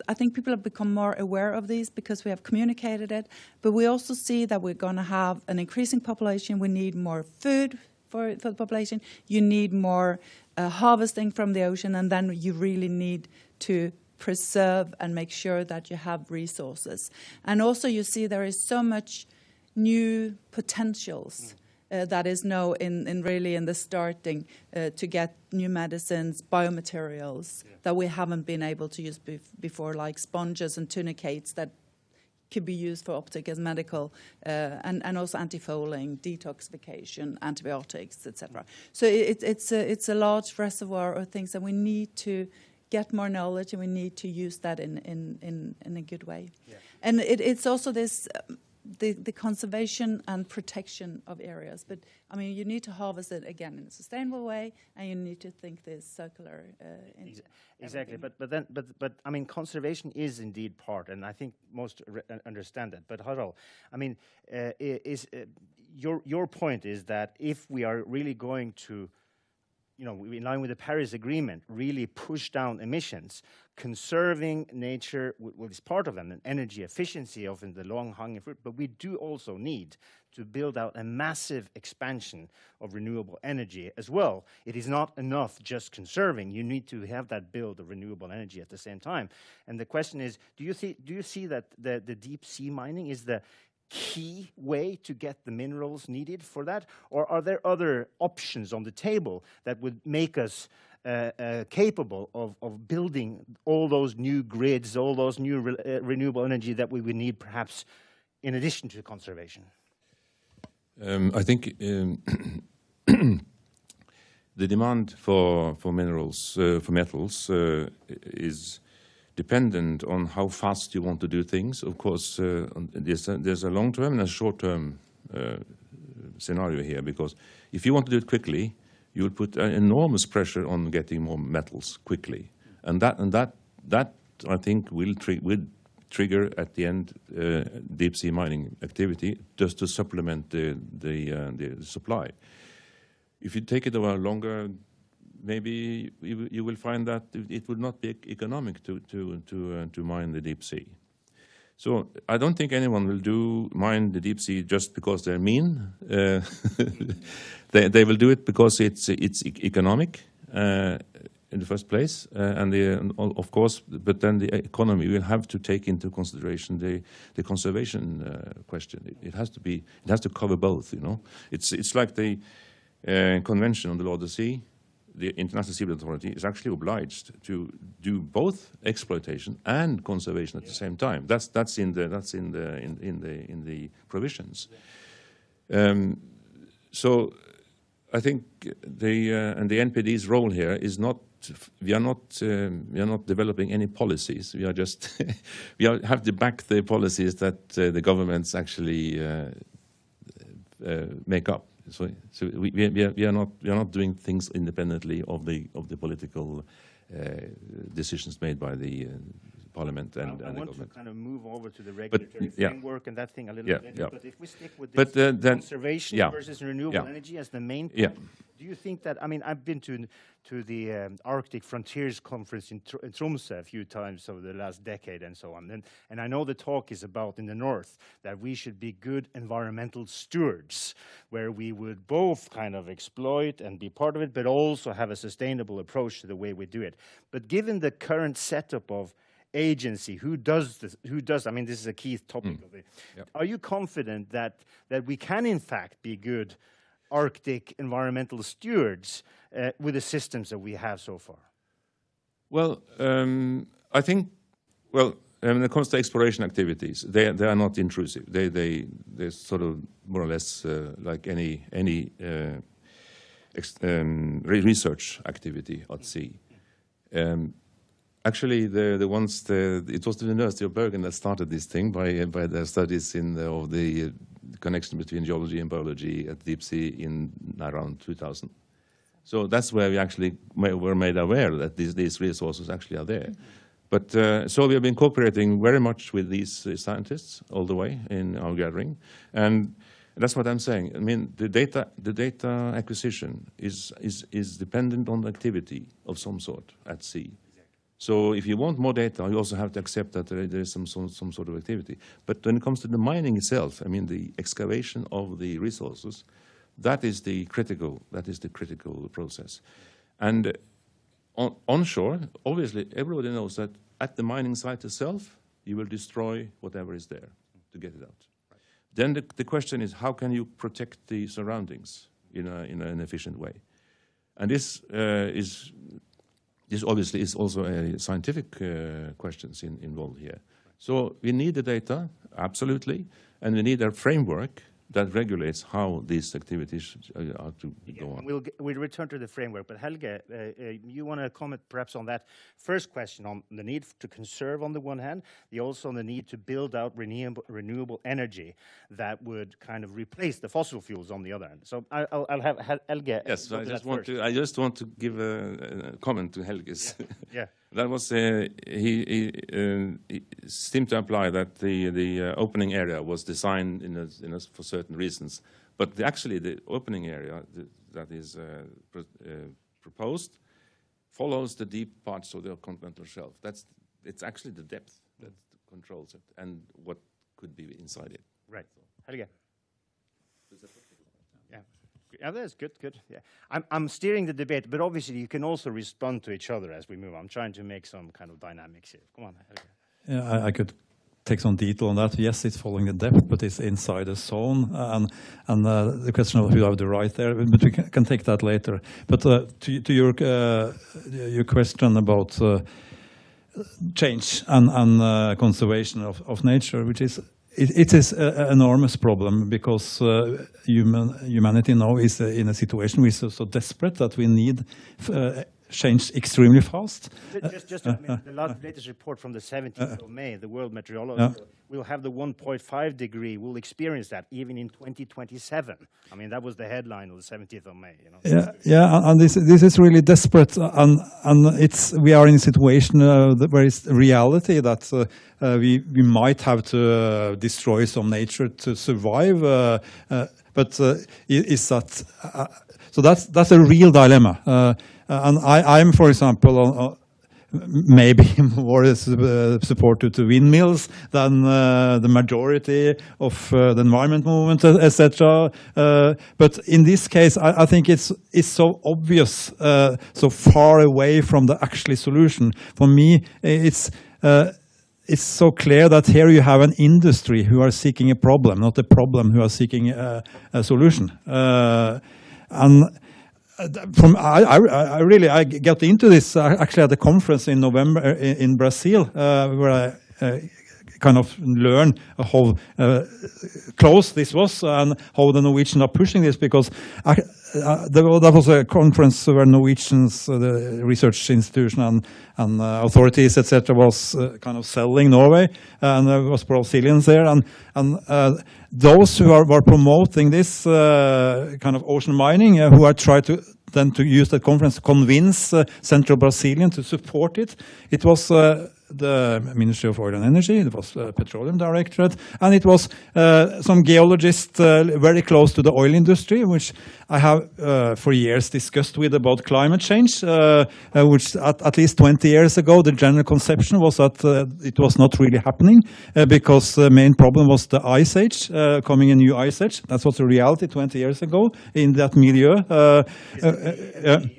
I think people have become more aware of these because we have communicated it, but we also see that we're going to have an increasing population. We need more food for the population. You need more harvesting from the ocean, and then you really need to preserve and make sure that you have resources. And also you see there is so much new potentials that is now really in the starting to get new medicines, biomaterials that we haven't been able to use before, like sponges and tunicates that could be used for optic and medical, and also antifouling, detoxification, antibiotics, etc. So it's a large reservoir of things, and we need to get more knowledge, and we need to use that in a good way. Yeah. And it's also this. The conservation and protection of areas, but I mean, you need to harvest it again in a sustainable way, and you need to think this circular. Exactly, but I mean, conservation is indeed part, and I think most understand that. But Harald, I mean, your point is that if we are really going to, you know, in line with the Paris Agreement, really push down emissions, conserving nature is part of them, and energy efficiency often the long-hanging fruit, but we do also need to build out a massive expansion of renewable energy as well. It is not enough just conserving. You need to have that build of renewable energy at the same time. And the question is, do you see that the deep sea mining is the key way to get the minerals needed for that? Or are there other options on the table that would make us capable of building all those new grids, all those new renewable energy that we would need perhaps in addition to conservation? I think the demand for minerals, for metals, is dependent on how fast you want to do things. Of course, there's a long-term and a short-term scenario here, because if you want to do it quickly, you will put an enormous pressure on getting more metals quickly, and that I think will trigger at the end deep sea mining activity just to supplement the supply. If you take it over longer, maybe you will find that it would not be economic to mine the deep sea. So I don't think anyone will mine the deep sea just because they're mean. They will do it because it's economic in the first place, and of course, but then the economy will have to take into consideration the conservation question. It has to cover both. You know, it's like the Convention on the Law of the Sea. The International Seabed Authority is actually obliged to do both exploitation and conservation at the same time. That's in the provisions. So I think the NPD's role here is not we are not developing any policies. We are just have to back the policies that the governments actually make up. So we are not doing things independently of the political decisions made by the Parliament and the government. I want to kind of move over to the regulatory framework and that thing a little bit. Yeah. But if we stick with this conservation yeah. versus renewable energy as the main point, yeah. do you think that, I mean, I've been to the Arctic Frontiers Conference in Tromsø a few times over the last decade and so on, and I know the talk is about in the north that we should be good environmental stewards, where we would both kind of exploit and be part of it, but also have a sustainable approach to the way we do it. But given the current setup of agency, who does this, I mean, this is a key topic of it. Yep. Are you confident that we can in fact be good Arctic environmental stewards with the systems that we have so far? Well, I think, when it comes to exploration activities, they are not intrusive. They're sort of more or less like any research activity at sea. Actually, it was the University of Bergen that started this thing by their studies of the connection between geology and biology at deep sea in around 2000. So that's where we actually were made aware that these resources actually are there. But so we have been cooperating very much with these scientists all the way in our gathering, and that's what I'm saying. I mean, the data acquisition is dependent on the activity of some sort at sea. So if you want more data, you also have to accept that there is some sort of activity. But when it comes to the mining itself, I mean, the excavation of the resources, that is the critical process. And onshore, obviously, everybody knows that at the mining site itself, you will destroy whatever is there to get it out. Right. Then the question is, how can you protect the surroundings in an efficient way? And this obviously is also a scientific questions involved here. So we need the data, absolutely, and we need a framework that regulates how these activities are to go on. We'll return to the framework, but Helge, you want to comment perhaps on that first question on the need to conserve on the one hand, also on the need to build out renewable energy that would kind of replace the fossil fuels on the other hand. So I'll have Helge. Yes, I just want to give a comment to Helge's. Yeah. That was he seemed to imply that the opening area was designed for certain reasons, but actually the opening area that is proposed follows the deep parts of the continental shelf. It's actually the depth that controls it and what could be inside it. Right. Helge. Yeah, that's good. Yeah, I'm steering the debate, but obviously you can also respond to each other as we move. I'm trying to make some kind of dynamics here. Come on. Okay. Yeah, I could take some detail on that. Yes, it's following the depth, but it's inside a zone, and the question of who have the right there. But we can take that later. But to your question about change and conservation of nature, which is. It is an enormous problem because humanity now is in a situation which is so desperate that we need change extremely fast. Just the latest report from the 17th of May, the World Meteorology, will have the 1.5 degree. We'll experience that even in 2027. I mean, that was the headline of the 17th of May. You know? Yeah, and this is really desperate, and we are in a situation where it's reality that we might have to destroy some nature to survive. But is that so? That's a real dilemma. And I'm, for example, maybe more supportive to windmills than the majority of the environment movement, etc. But in this case, I think it's so obvious, so far away from the actual solution. For me, it's so clear that here you have an industry who are seeking a problem, not a problem who are seeking a solution. I got into this actually at the conference in November in Brazil, where I kind of learn how close this was and how the Norwegians are pushing this, because there was a conference where Norwegians, the research institution and authorities, etc., was kind of selling Norway, and there was Brazilians there, and those who were promoting this kind of ocean mining, who are trying to use that conference to convince Central Brazilian to support it. It was the Ministry of Oil and Energy, it was Petroleum Directorate, and it was some geologists very close to the oil industry, which I have for years discussed with about climate change, which at least 20 years ago, the general conception was that it was not really happening because the main problem was the ice age, coming a new ice age. That was the reality 20 years ago in that milieu.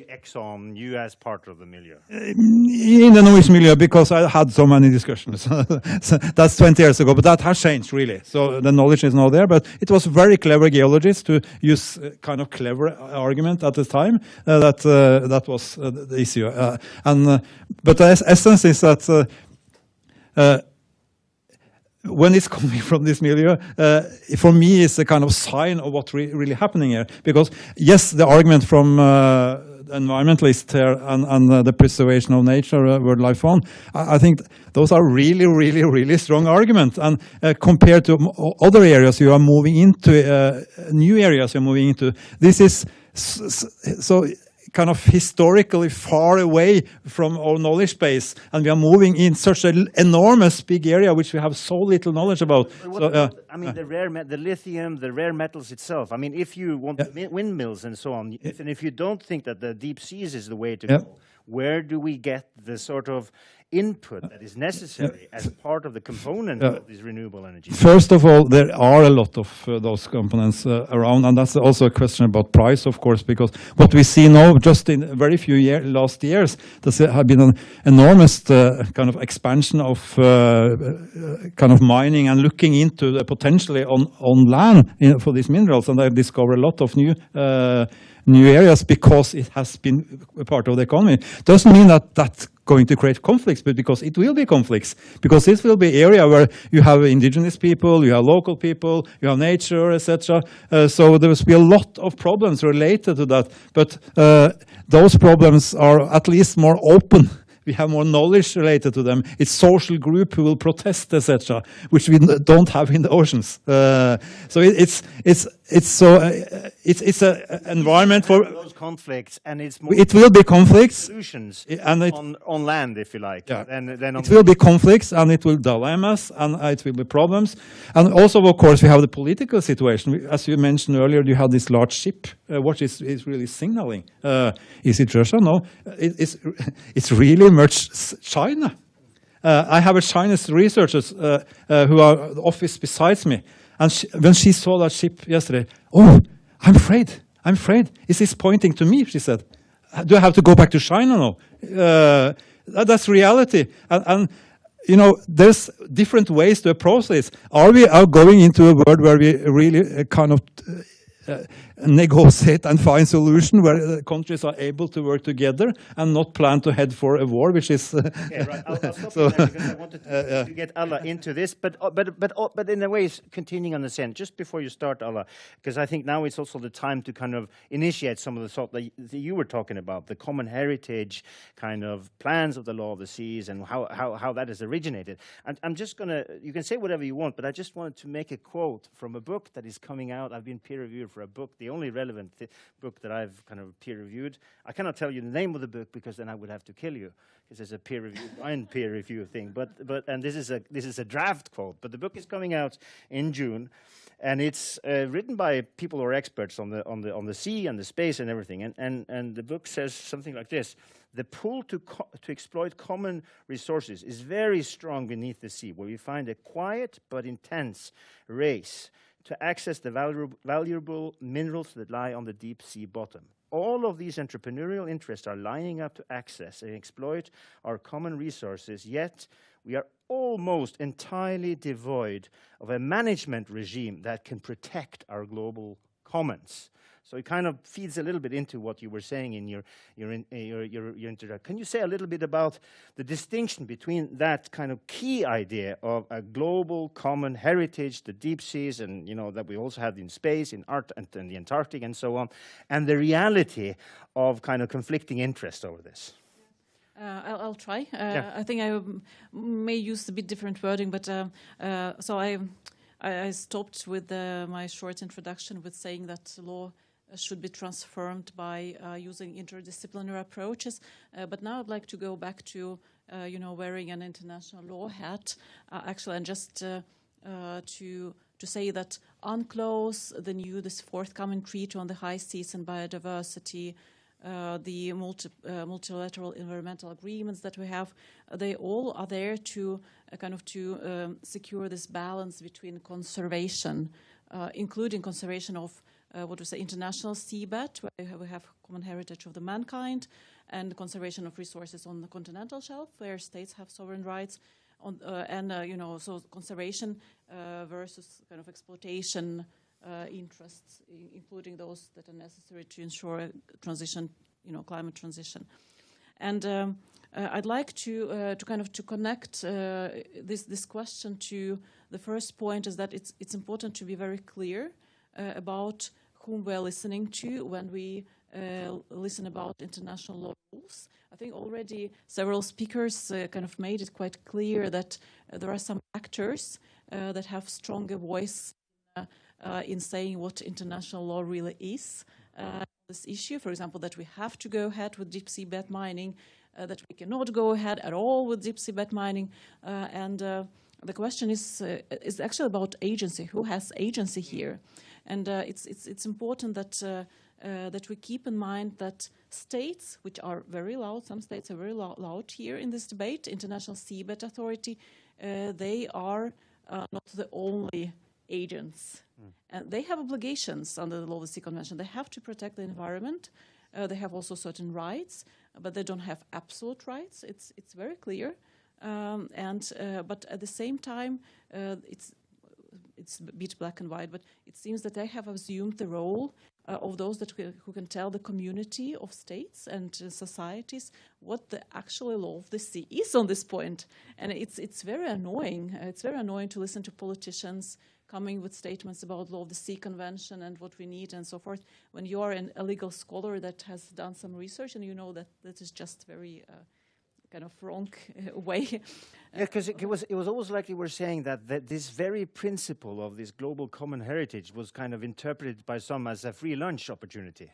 Exxon, you as part of the milieu? In the Norwegian milieu, because I had so many discussions. So that's 20 years ago, but that has changed really. So the knowledge is now there, but it was very clever geologists to use kind of clever argument at the time that was the issue. But the essence is that when it's coming from this milieu, for me, it's a kind of sign of what's really happening here. Because yes, the argument from environmentalists here and the preservation of nature, world life form, I think those are really, really, really strong arguments. And compared to other areas you are moving into, new areas you're moving into, this is so kind of historically far away from our knowledge base, and we are moving in such an enormous big area which we have so little knowledge about. I mean, the lithium, the rare metals itself. I mean, if you want windmills and so on, if you don't think that the deep seas is the way to go, where do we get the sort of input that is necessary as part of the component of this renewable energy? First of all, there are a lot of those components around, and that's also a question about price, of course, because what we see now, just in very few last years, there have been an enormous kind of expansion of kind of mining and looking into the potentially on land for these minerals, and they've discovered a lot of new areas because it has been a part of the economy. Doesn't mean that that's going to create conflicts, but because it will be conflicts, because this will be area where you have indigenous people, you have local people, you have nature, etc. So there will be a lot of problems related to that, but those problems are at least more open. We have more knowledge related to them. It's social group who will protest, etc., which we don't have in the oceans. So it's an environment for those conflicts, and it's more it will be conflicts solutions and on land, if you like. Yeah. Then it will be conflicts, and it will dilemmas, and it will be problems. And also, of course, we have the political situation. As you mentioned earlier, you have this large ship. What is really signaling? Is it Russia? No, it's really much China. I have a Chinese researchers who are the office besides me, and when she saw that ship yesterday, oh, I'm afraid. Is this pointing to me? She said. Do I have to go back to China now? That's reality. And you know, there's different ways to approach this. Are we going into a world where we really kind of negotiate and find solution where the countries are able to work together and not plan to head for a war, which is okay, right. I'll stop you there because I wanted to get Alla into this, but in a way, continuing on the same, just before you start, Alla, because I think now it's also the time to kind of initiate some of the thought that you were talking about, the common heritage kind of plans of the law of the seas and how that has originated. I'm just gonna, you can say whatever you want, but I just wanted to make a quote from a book that is coming out. I've been peer reviewed for a book, the only relevant book that I've kind of peer reviewed. I cannot tell you the name of the book because then I would have to kill you, because it's a peer review thing. And this is a draft quote. But the book is coming out in June, and it's written by people who are experts on the sea and the space and everything. And the book says something like this: the pull to exploit common resources is very strong beneath the sea, where we find a quiet but intense race to access the valuable minerals that lie on the deep sea bottom. All of these entrepreneurial interests are lining up to access and exploit our common resources, yet we are almost entirely devoid of a management regime that can protect our global commons. So it kind of feeds a little bit into what you were saying in your introduction. Can you say a little bit about the distinction between that kind of key idea of a global common heritage, the deep seas, and that we also have in space, in art, and the Antarctic, and so on, and the reality of kind of conflicting interest over this? I'll try. Yeah. I think I may use a bit different wording, but so I stopped with my short introduction with saying that law should be transformed by using interdisciplinary approaches. But now I'd like to go back to wearing an international law hat, actually, and just to say that UNCLOS, this forthcoming treaty on the high seas and biodiversity, the multilateral environmental agreements that we have, they all are there to secure this balance between conservation, including conservation of international seabed, where we have common heritage of the mankind, and conservation of resources on the continental shelf, where states have sovereign rights, so conservation versus kind of exploitation interests, including those that are necessary to ensure transition, climate transition. And I'd like to connect this question to the first point, is that it's important to be very clear about whom we're listening to when we listen about international law rules. I think already several speakers kind of made it quite clear that there are some actors that have stronger voice in saying what international law really is. This issue, for example, that we have to go ahead with deep-seabed mining, that we cannot go ahead at all with deep-seabed mining, and the question is actually about agency. Who has agency here? And it's important that we keep in mind that states, which are very loud, some states are very loud here in this debate, International Seabed Authority, they are not the only agents. And they have obligations under the Law of the Sea Convention. They have to protect the environment. They have also certain rights, but they don't have absolute rights. It's very clear. But at the same time, it's a bit black and white, but it seems that they have assumed the role of those who can tell the community of states and societies what the actual law of the sea is on this point. And it's very annoying. It's very annoying to listen to politicians coming with statements about law of the sea convention and what we need and so forth, when you are a legal scholar that has done some research and you know that is just very kind of wrong way. Yeah, because it was almost like you were saying that this very principle of this global common heritage was kind of interpreted by some as a free lunch opportunity.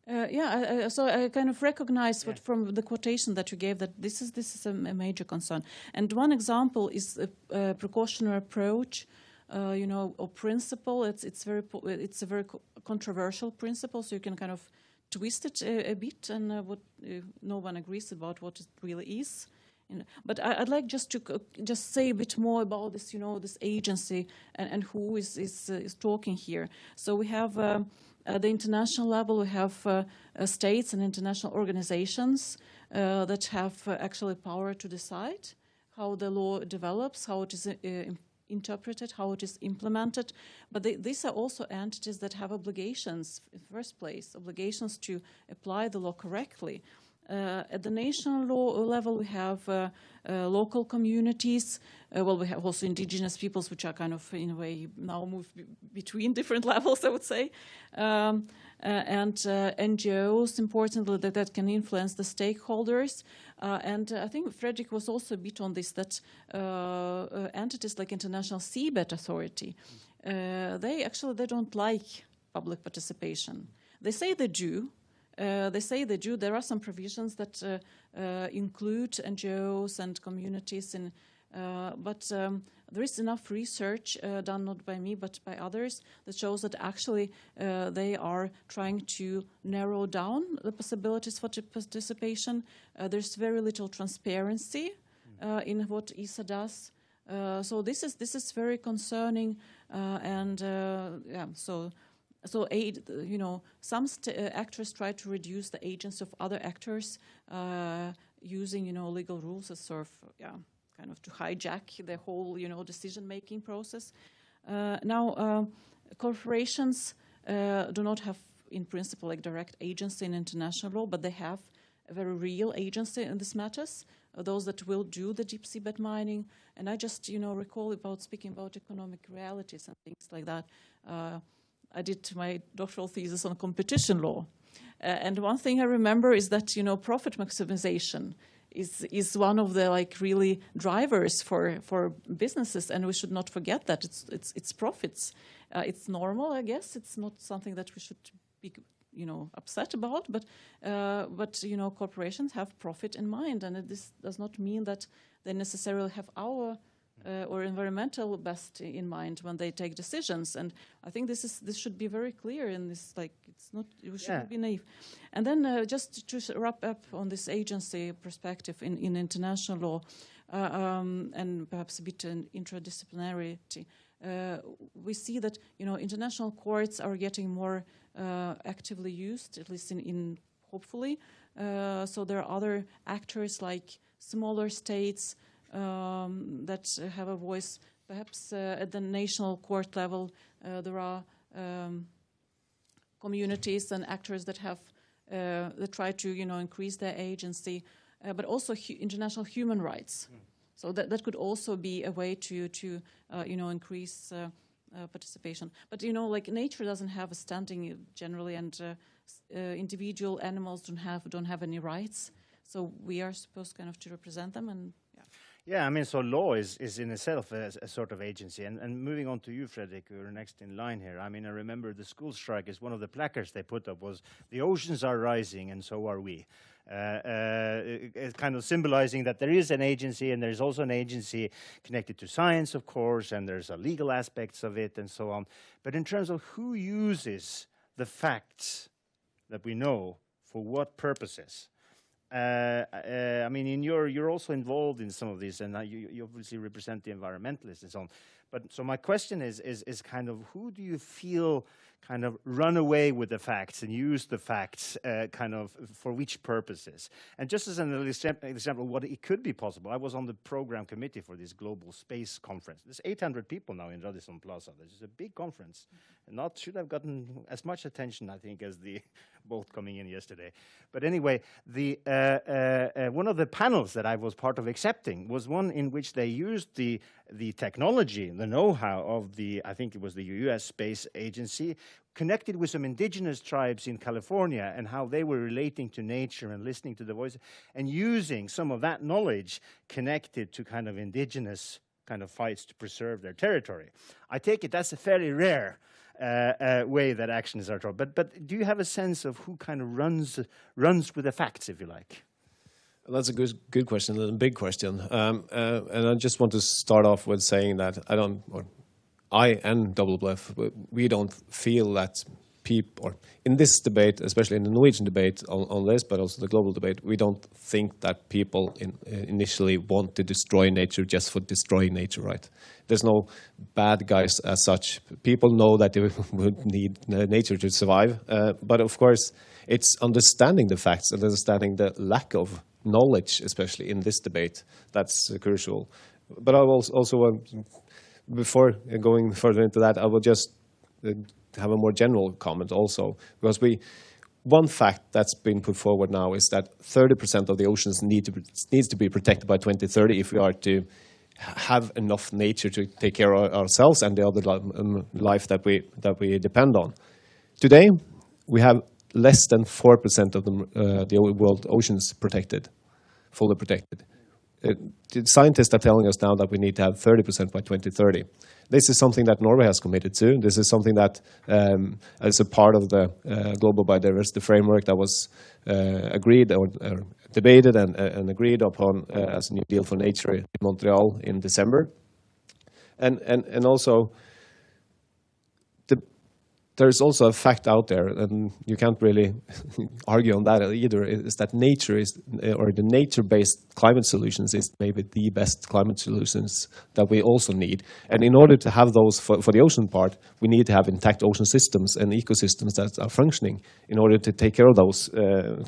So I kind of recognize from the quotation that you gave that this is a major concern. And one example is a precautionary approach, or principle. It's a very controversial principle, so you can kind of twist it a bit, and no one agrees about what it really is. But I'd like just to say a bit more about this, this agency and who is talking here. So we have at the international level, we have states and international organizations that have actually power to decide how the law develops, how it is interpreted, how it is implemented. But these are also entities that have obligations in the first place, obligations to apply the law correctly. At the national law level, we have local communities. We have also indigenous peoples, which are kind of, in a way, now move between different levels, I would say. And NGOs, importantly, that can influence the stakeholders. And I think Fredrik was also a bit on this, that entities like International Seabed Authority, they don't like public participation. They say they do. There are some provisions that include NGOs and communities, but there is enough research done not by me but by others that shows that actually they are trying to narrow down the possibilities for participation. There's very little transparency in what ESA does. So this is very concerning, So some actors try to reduce the agents of other actors using, legal rules as sort of, kind of to hijack the whole, decision-making process. Now, corporations do not have in principle, like direct agency in international law, but they have a very real agency in these matters, those that will do the deep-seabed mining. And I just, recall about speaking about economic realities and things like that. I did my doctoral thesis on competition law. And one thing I remember is that, profit maximization is one of the really drivers for businesses, and we should not forget that it's profits. It's normal, I guess. It's not something that we should be upset about, but corporations have profit in mind, and this does not mean that they necessarily have our or environmental best in mind when they take decisions. And I think this should be very clear in this. It's not, we shouldn't be naive. And then just to wrap up on this agency perspective in international law, and perhaps a bit in interdisciplinarity, we see that international courts are getting more actively used, at least in hopefully. So there are other actors like smaller states that have a voice. Perhaps at the national court level, there are communities and actors that have that try to increase their agency, but also international human rights. So that could also be a way to increase participation. But nature doesn't have a standing generally, and individual animals don't have any rights. So we are supposed kind of to represent them, and yeah, I mean, so law is in itself a sort of agency. And moving on to you, Fredrik, you're next in line here. I mean, I remember the school strike is one of the placards they put up was, "The oceans are rising and so are we." It's kind of symbolizing that there is an agency, and there's also an agency connected to science, of course, and there's a legal aspects of it and so on. But in terms of who uses the facts that we know for what purposes, I mean, you're also involved in some of these, and you obviously represent the environmentalists and so on. But so my question is kind of, who do you feel kind of run away with the facts and use the facts kind of for which purposes? And just as an example of what it could be possible, I was on the program committee for this global space conference. There's 800 people now in Radisson Plaza. This is a big conference. And should have gotten as much attention, I think, as the boat coming in yesterday. But anyway, the one of the panels that I was part of accepting was one in which they used the technology, the know-how of I think it was the US Space Agency, connected with some indigenous tribes in California and how they were relating to nature and listening to the voice, and using some of that knowledge connected to kind of indigenous kind of fights to preserve their territory. I take it that's a fairly rare way that actions are taught. But do you have a sense of who kind of runs with the facts, if you like? That's a good question, and a big question. And I just want to start off with saying that I and WWF, we don't feel that people, or in this debate, especially in the Norwegian debate on this, but also the global debate, we don't think that people initially want to destroy nature just for destroying nature, right? There's no bad guys as such. People know that they would need nature to survive, but of course, it's understanding the facts and understanding the lack of knowledge, especially in this debate, that's crucial. But I will also, before going further into that, I will just have a more general comment also, because one fact that's been put forward now is that 30% of the oceans needs to be protected by 2030 if we are to have enough nature to take care of ourselves and the other life that we depend on. Today, we have less than 4% of the world oceans protected, fully protected. The scientists are telling us now that we need to have 30% by 2030. This is something that Norway has committed to. This is something that is a part of the global biodiversity framework that was agreed or debated and agreed upon as a new deal for nature in Montreal in December. And also, there's also a fact out there, and you can't really argue on that either, is that nature is, or the nature-based climate solutions is maybe the best climate solutions that we also need. And in order to have those for the ocean part, we need to have intact ocean systems and ecosystems that are functioning in order to take care of those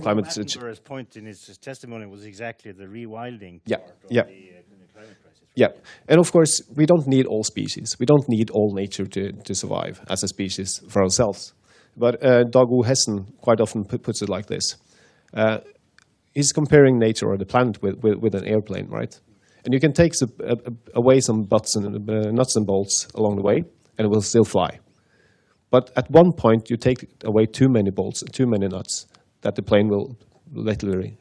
climate situations. Attenborough's point in his testimony was exactly the rewilding part of the climate crisis. Yeah, and of course, we don't need all species. We don't need all nature to survive as a species for ourselves. But Dag O. Hessen quite often puts it like this. He's comparing nature or the planet with an airplane, right? And you can take away some nuts and bolts along the way, and it will still fly. But at one point, you take away too many bolts, too many nuts, that the plane will literally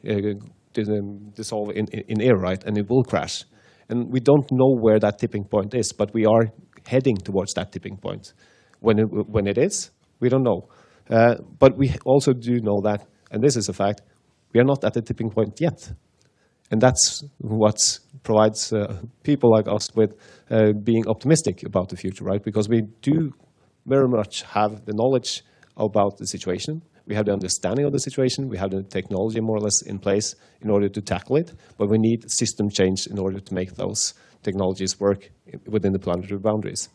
dissolve in air, right? And it will crash. And we don't know where that tipping point is, but we are heading towards that tipping point. When it is, we don't know. But we also do know that, and this is a fact, we are not at the tipping point yet. And that's what provides people like us with being optimistic about the future, right? Because we do very much have the knowledge about the situation. We have the understanding of the situation. We have the technology more or less in place in order to tackle it. But we need system change in order to make those technologies work within the planetary boundaries.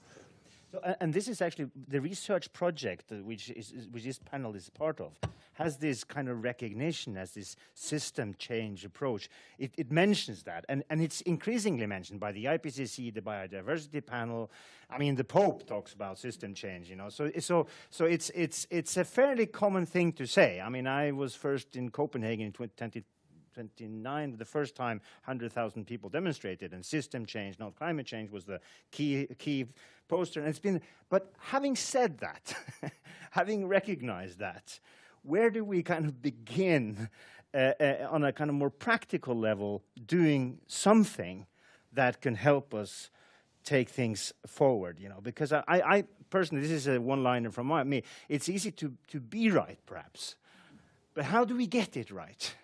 So, and this is actually the research project which this panel is part of, has this kind of recognition as this system change approach. It mentions that, and it's increasingly mentioned by the IPCC, the biodiversity panel. I mean, the Pope talks about system change, you know. So it's a fairly common thing to say. I mean, I was first in Copenhagen in 2029, the first time 100,000 people demonstrated, and system change, not climate change, was the key poster. And it's been, but having said that, having recognized that, where do we kind of begin on a kind of more practical level doing something that can help us take things forward, you know? Because I personally, this is a one-liner from me, it's easy to be right, perhaps, but how do we get it right?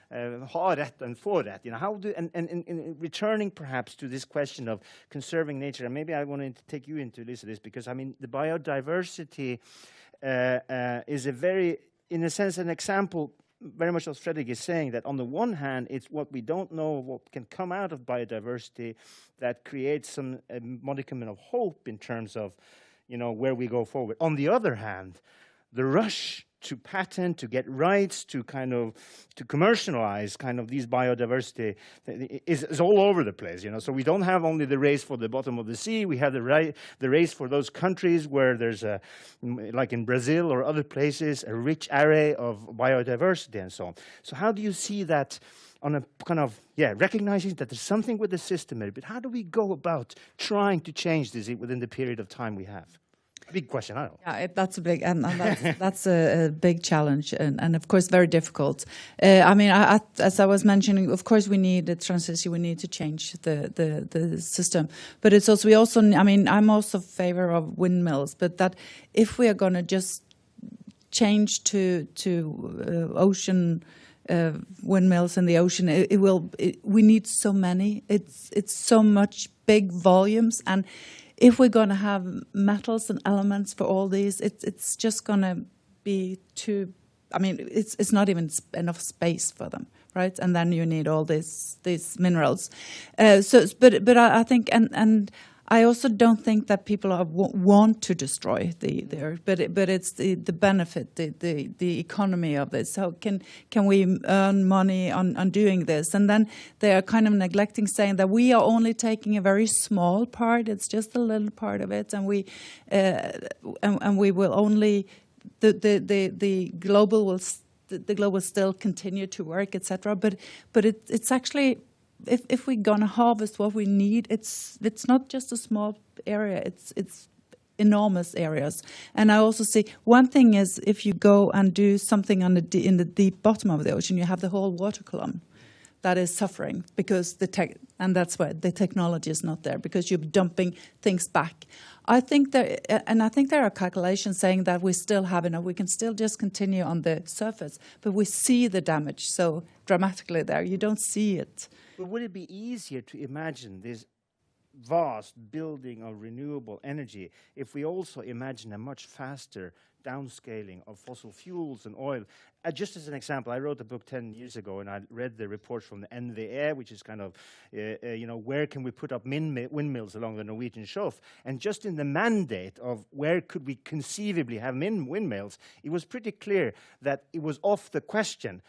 Ha rätt and få rätt, you know, how do, and returning perhaps to this question of conserving nature, and maybe I wanted to take you into this, because I mean, the biodiversity is a very, in a sense, an example, very much as Fredrik is saying, that on the one hand, it's what we don't know, what can come out of biodiversity that creates some modicum of hope in terms of, you know, where we go forward. On the other hand, the rush to patent, to get rights, to kind of to commercialize kind of these biodiversity is all over the place, you know. So we don't have only the race for the bottom of the sea. We have the race for those countries where there's a, like in Brazil or other places, a rich array of biodiversity and so on. So how do you see that on a kind of, recognizing that there's something with the system, but how do we go about trying to change this within the period of time we have? Big question, I know. Yeah, that's a big, and that's a big challenge, and of course very difficult. I mean, as I was mentioning, of course we need a transition. We need to change the system, but it's also I mean, I'm also in favor of windmills, but that if we are going to just change to ocean. Windmills in the ocean, we need so many. It's so much big volumes, and if we're going to have metals and elements for all these, it's just going to be too. I mean, it's not even enough space for them, right? And then you need all these minerals. But I think and I also don't think that people want to destroy the earth, but it's the benefit, the economy of this. How can we earn money on doing this? And then they are kind of neglecting, saying that we are only taking a very small part. It's just a little part of it, and we will only the global will still continue to work, etc. But it's actually. If we're gonna harvest what we need, it's not just a small area. It's enormous areas. And I also see one thing is if you go and do something in the deep bottom of the ocean, you have the whole water column that is suffering because and that's why the technology is not there, because you're dumping things back. I think there are calculations saying that we still have enough. We can still just continue on the surface, but we see the damage so dramatically there. You don't see it. But would it be easier to imagine this vast building of renewable energy if we also imagine a much faster downscaling of fossil fuels and oil? Just as an example, I wrote a book 10 years ago, and I read the reports from the NVE, which is kind of, where can we put up windmills along the Norwegian shelf? And just in the mandate of where could we conceivably have windmills, it was pretty clear that it was off the question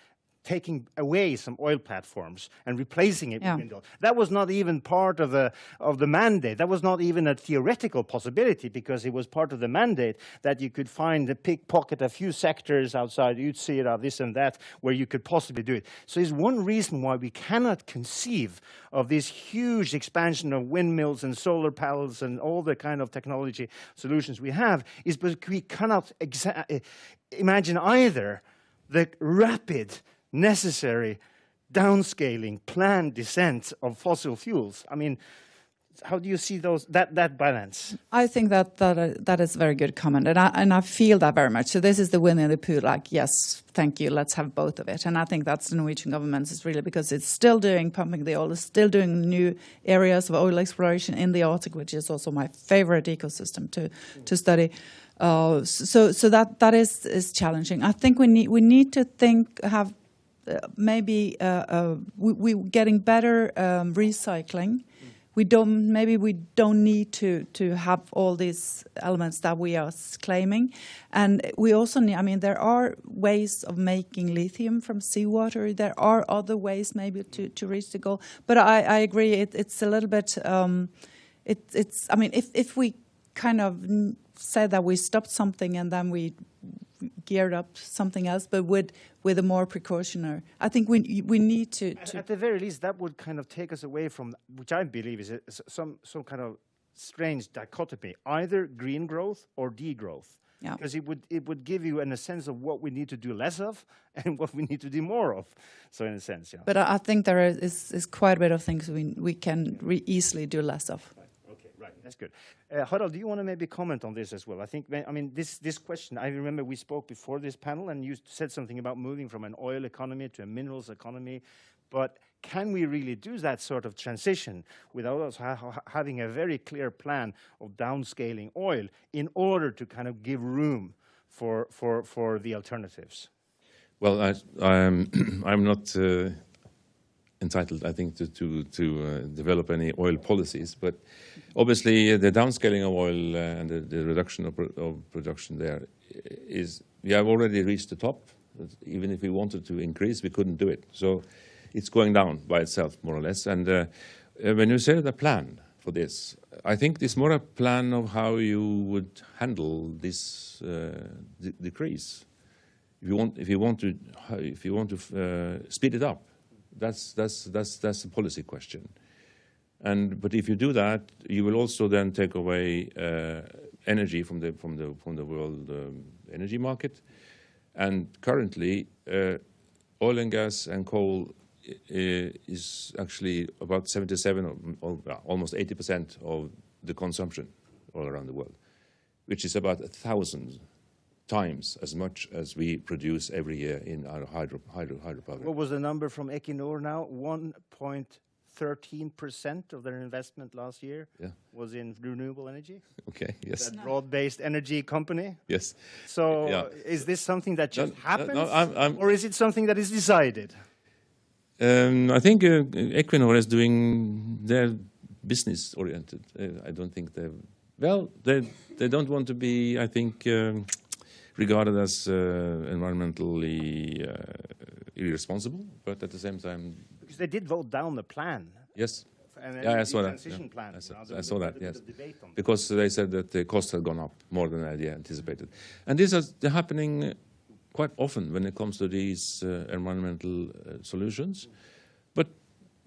taking away some oil platforms and replacing it Yeah. with wind oil. That was not even part of the mandate. That was not even a theoretical possibility, because it was part of the mandate that you could find pickpocket a few sectors outside Utsira, this and that, where you could possibly do it. So it's one reason why we cannot conceive of this huge expansion of windmills and solar panels and all the kind of technology solutions we have, is because we cannot imagine either the rapid, necessary downscaling, planned descent of fossil fuels. I mean, how do you see that balance? I think that is a very good comment, and I feel that very much. So this is the win in the pool. Like, yes, thank you. Let's have both of it. And I think that's the Norwegian government is really, because it's still pumping the oil, it's still doing new areas of oil exploration in the Arctic, which is also my favorite ecosystem to study. So that is challenging. I think we need to have maybe we're getting better recycling. We don't need to have all these elements that we are claiming, and we also need. I mean, there are ways of making lithium from seawater. There are other ways maybe to reach the goal. But I agree. It's a little bit. It's. I mean, if we kind of say that we stopped something and then we geared up something else, but with a more precautionary. I think we need to. At the very least, that would kind of take us away from, which I believe is some kind of strange dichotomy, either green growth or degrowth. Yeah. Because it would give you a sense of what we need to do less of and what we need to do more of. So in a sense, yeah. But I think there is quite a bit of things we can easily do less of. That's good. Harald, do you want to maybe comment on this as well? I mean, this question, I remember we spoke before this panel and you said something about moving from an oil economy to a minerals economy. But can we really do that sort of transition without us having a very clear plan of downscaling oil in order to kind of give room for the alternatives? Well, I'm not entitled, I think, to develop any oil policies, but obviously the downscaling of oil and the reduction of production there is, we have already reached the top. Even if we wanted to increase, we couldn't do it. So it's going down by itself, more or less. And when you say the plan for this, I think it's more a plan of how you would handle this decrease. If you want to speed it up, that's a policy question. But if you do that, you will also then take away energy from the world energy market. And currently, oil and gas and coal is actually about 77 or almost 80% of the consumption all around the world, which is about 1,000 times as much as we produce every year in our hydropower. What was the number from Equinor now? 1.13% of their investment last year was in renewable energy. Okay, yes. That broad-based energy company. Yes. So is this something that just happens, or is it something that is decided? I think Equinor is doing their business-oriented. I don't think they don't want to be, I think, regarded as environmentally irresponsible, but at the same time... Because they did vote down the plan. Yes. I saw that. Plan. I saw that, yes. Because they said that the cost had gone up more than I anticipated. And this is happening quite often when it comes to these environmental solutions. But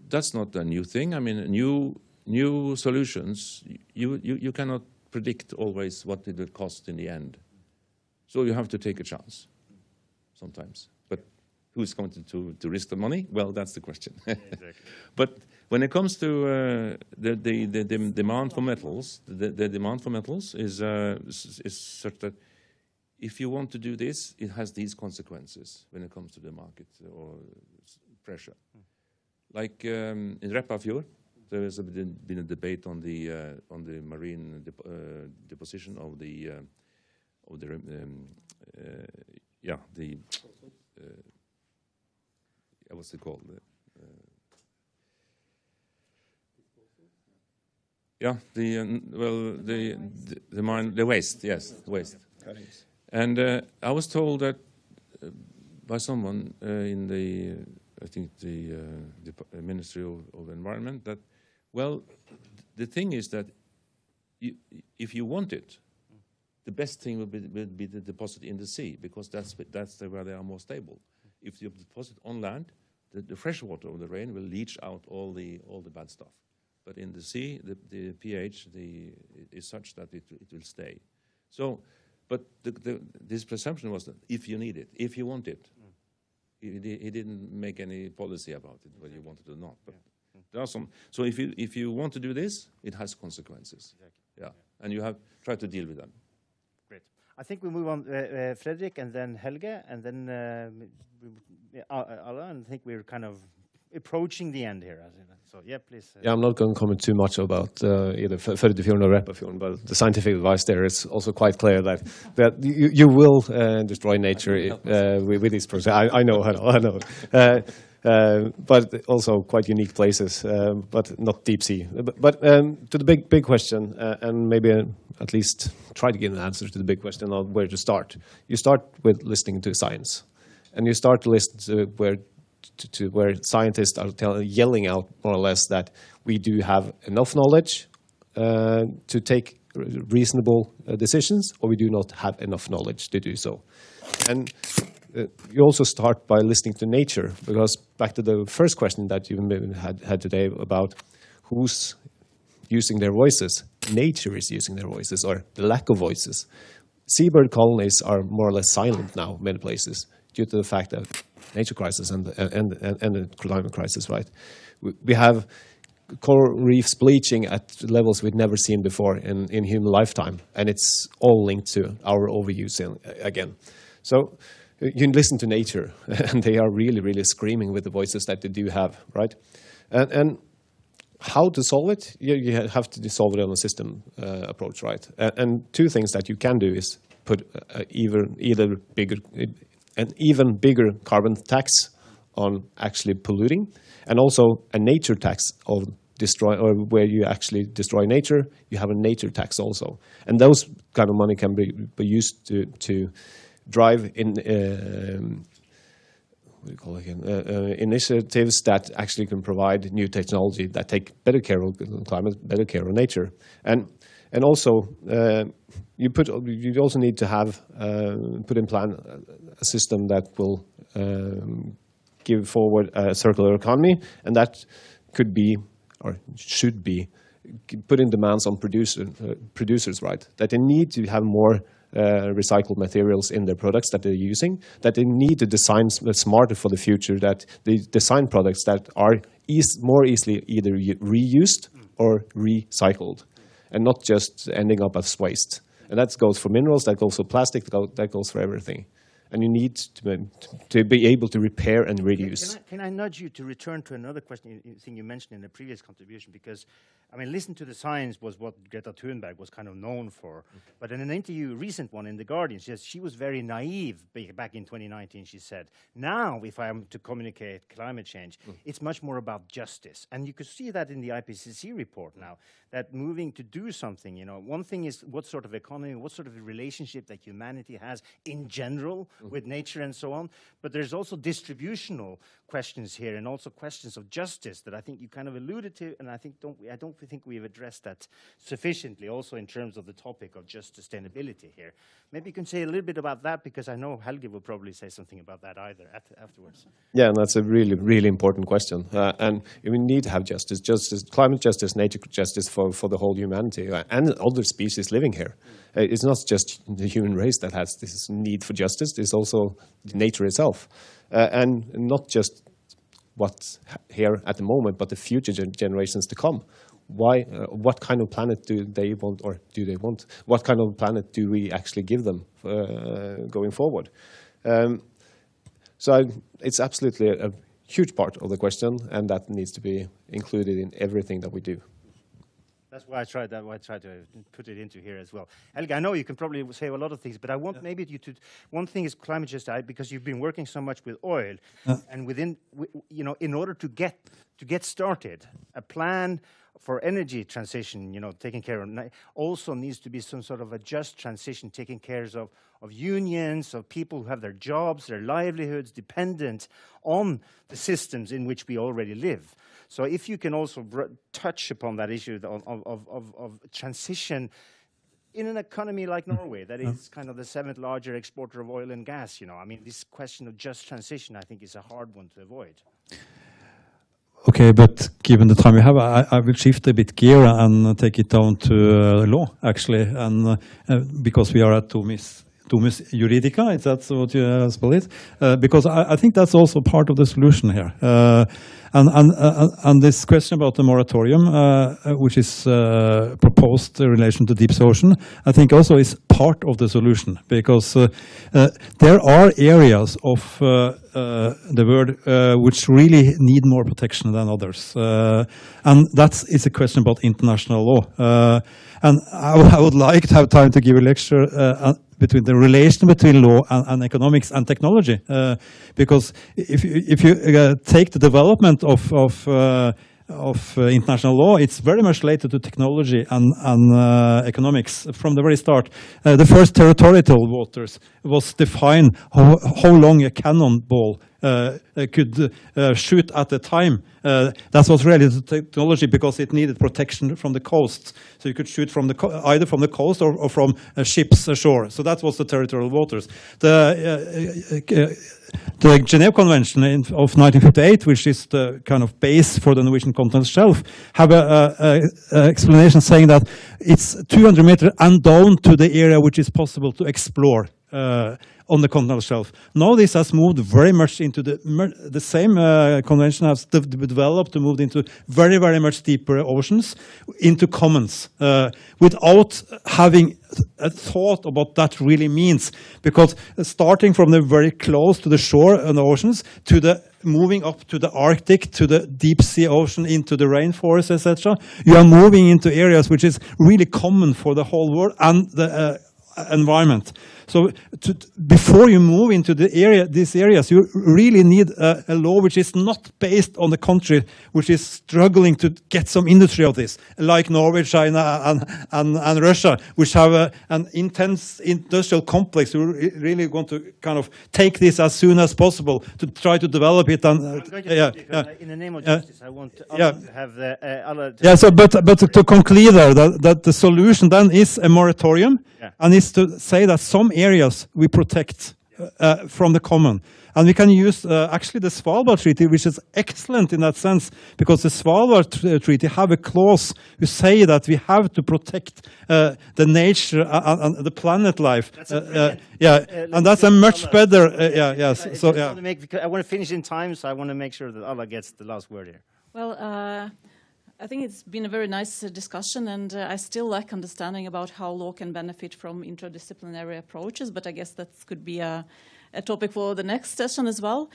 that's not a new thing. I mean, new solutions, you cannot predict always what it will cost in the end. So you have to take a chance sometimes. But who's going to risk the money? Well, that's the question. Exactly. But when it comes to the demand for metals, the demand for metals is such that if you want to do this, it has these consequences when it comes to the market or pressure. Like in Repparfjord, there has been a debate on the marine deposition of what's it called? The waste. Yes, the waste. And I was told that by someone in the, I think the Ministry of Environment, that, well, the thing is that if you want it, the best thing would be the deposit in the sea, because that's where they are more stable. If you deposit on land, the fresh water of the rain will leach out all the bad stuff. But in the sea, the pH is such that it will stay. So, but this presumption was that if you need it, if you want it, he didn't make any policy about it, whether you want it or not. But there are some. So if you want to do this, it has consequences. Exactly. Yeah, and you have tried to deal with them. Great. I think we move on, Fredrik, and then Helge, and then Alla, and I think we're kind of approaching the end here. So yeah, please. Yeah, I'm not going to comment too much about either Førdefjorden or Repparfjorden, but the scientific advice there is also quite clear that you will destroy nature with these projects. I know. But also quite unique places, but not deep sea. But to the big question, and maybe at least try to get an answer to the big question of where to start. You start with listening to science, and you start to listen to where scientists are yelling out more or less that we do have enough knowledge to take reasonable decisions, or we do not have enough knowledge to do so. And you also start by listening to nature, because back to the first question that you had today about who's using their voices, nature is using their voices, or the lack of voices. Seabird colonies are more or less silent now in many places due to the fact that nature crisis and the climate crisis, right? We have coral reefs bleaching at levels we've never seen before in human lifetime, and it's all linked to our overuse again. So you listen to nature, and they are really, really screaming with the voices that they do have, right? And how to solve it? You have to solve it on a system approach, right? And two things that you can do is put an even bigger carbon tax on actually polluting, and also a nature tax of where you actually destroy nature. You have a nature tax also, and those kind of money can be used to drive in initiatives that actually can provide new technology that take better care of the climate, better care of nature, and also you also need to have put in plan a system that will give forward a circular economy, and that could be or should be putting demands on producers, right? That they need to have more recycled materials in their products that they're using, that they need to design smarter for the future, that they design products that are more easily either reused or recycled, and not just ending up as waste. And that goes for minerals, that goes for plastic, that goes for everything. And you need to be able to repair and reuse. Can I nudge you to return to another question, thing you mentioned in the previous contribution? Because, I mean, listen to the science was what Greta Thunberg was kind of known for. But in an interview, recent one in The Guardian, she was very naive back in 2019, she said. Now, if I am to communicate climate change, it's much more about justice. And you could see that in the IPCC report now, that moving to do something, you know, one thing is what sort of economy, what sort of relationship that humanity has in general with nature and so on. But there's also distributional questions here, and also questions of justice that I think you kind of alluded to, and I don't think we've addressed that sufficiently, also in terms of the topic of just sustainability here. Maybe you can say a little bit about that, because I know Helge will probably say something about that afterwards. Yeah, and that's a really, really important question. And we need to have justice, climate justice, nature justice for the whole humanity and other species living here. It's not just the human race that has this need for justice, it's also nature itself. And not just what's here at the moment, but the future generations to come. What kind of planet do they want, or do they want? What kind of planet do we actually give them going forward? So it's absolutely a huge part of the question, and that needs to be included in everything that we do. That's why I tried to put it into here as well. Helge, I know you can probably say a lot of things, but I want maybe you to. One thing is climate justice, because you've been working so much with oil, and within, you know, in order to get to get started, a plan for energy transition, taking care of, also needs to be some sort of a just transition, taking care of unions, of people who have their jobs, their livelihoods dependent on the systems in which we already live. So if you can also touch upon that issue of transition in an economy like Norway, that is kind of the 7th largest exporter of oil and gas, I mean, this question of just transition, I think, is a hard one to avoid. Okay, but given the time we have, I will shift a bit gear and take it down to law, actually, and because we are at Domus Juridica, is that what you spell it? Because I think that's also part of the solution here. And this question about the moratorium, which is proposed in relation to deep ocean, I think also is part of the solution, because there are areas of the world which really need more protection than others. And that is a question about international law. And I would like to have time to give a lecture between the relation between law and economics and technology, because if you take the development of international law, it's very much related to technology and economics from the very start. The first territorial waters was defined how long a cannonball could shoot at a time. That was really the technology, because it needed protection from the coast. So you could shoot from either from the coast or from ships ashore. So that was the territorial waters. The Geneva Convention of 1958, which is the kind of base for the Norwegian continental shelf, have an explanation saying that it's 200 meters and down to the area which is possible to explore on the continental shelf. Now this has moved very much into the same convention has developed to move into very, very much deeper oceans, into commons, without having a thought about what that really means. Because starting from the very close to the shore and the oceans, to the moving up to the Arctic, to the deep sea ocean, into the rainforest, etc., you are moving into areas which is really common for the whole world and the environment. So before you move into these areas, you really need a law which is not based on the country which is struggling to get some industry of this, like Norway, China, and Russia, which have an intense industrial complex who really want to kind of take this as soon as possible to try to develop it. And in the name of justice, I want to have the yeah. So, but to conclude there, that the solution then is a moratorium, and is to say that some areas we protect from the common. And we can use actually the Svalbard Treaty, which is excellent in that sense, because the Svalbard Treaty have a clause who say that we have to protect the nature and the planet life. And that's a much better. I want to finish in time, so I want to make sure that Alla gets the last word here. Well, I think it's been a very nice discussion, and I still lack understanding about how law can benefit from interdisciplinary approaches, but I guess that could be a topic for the next session as well.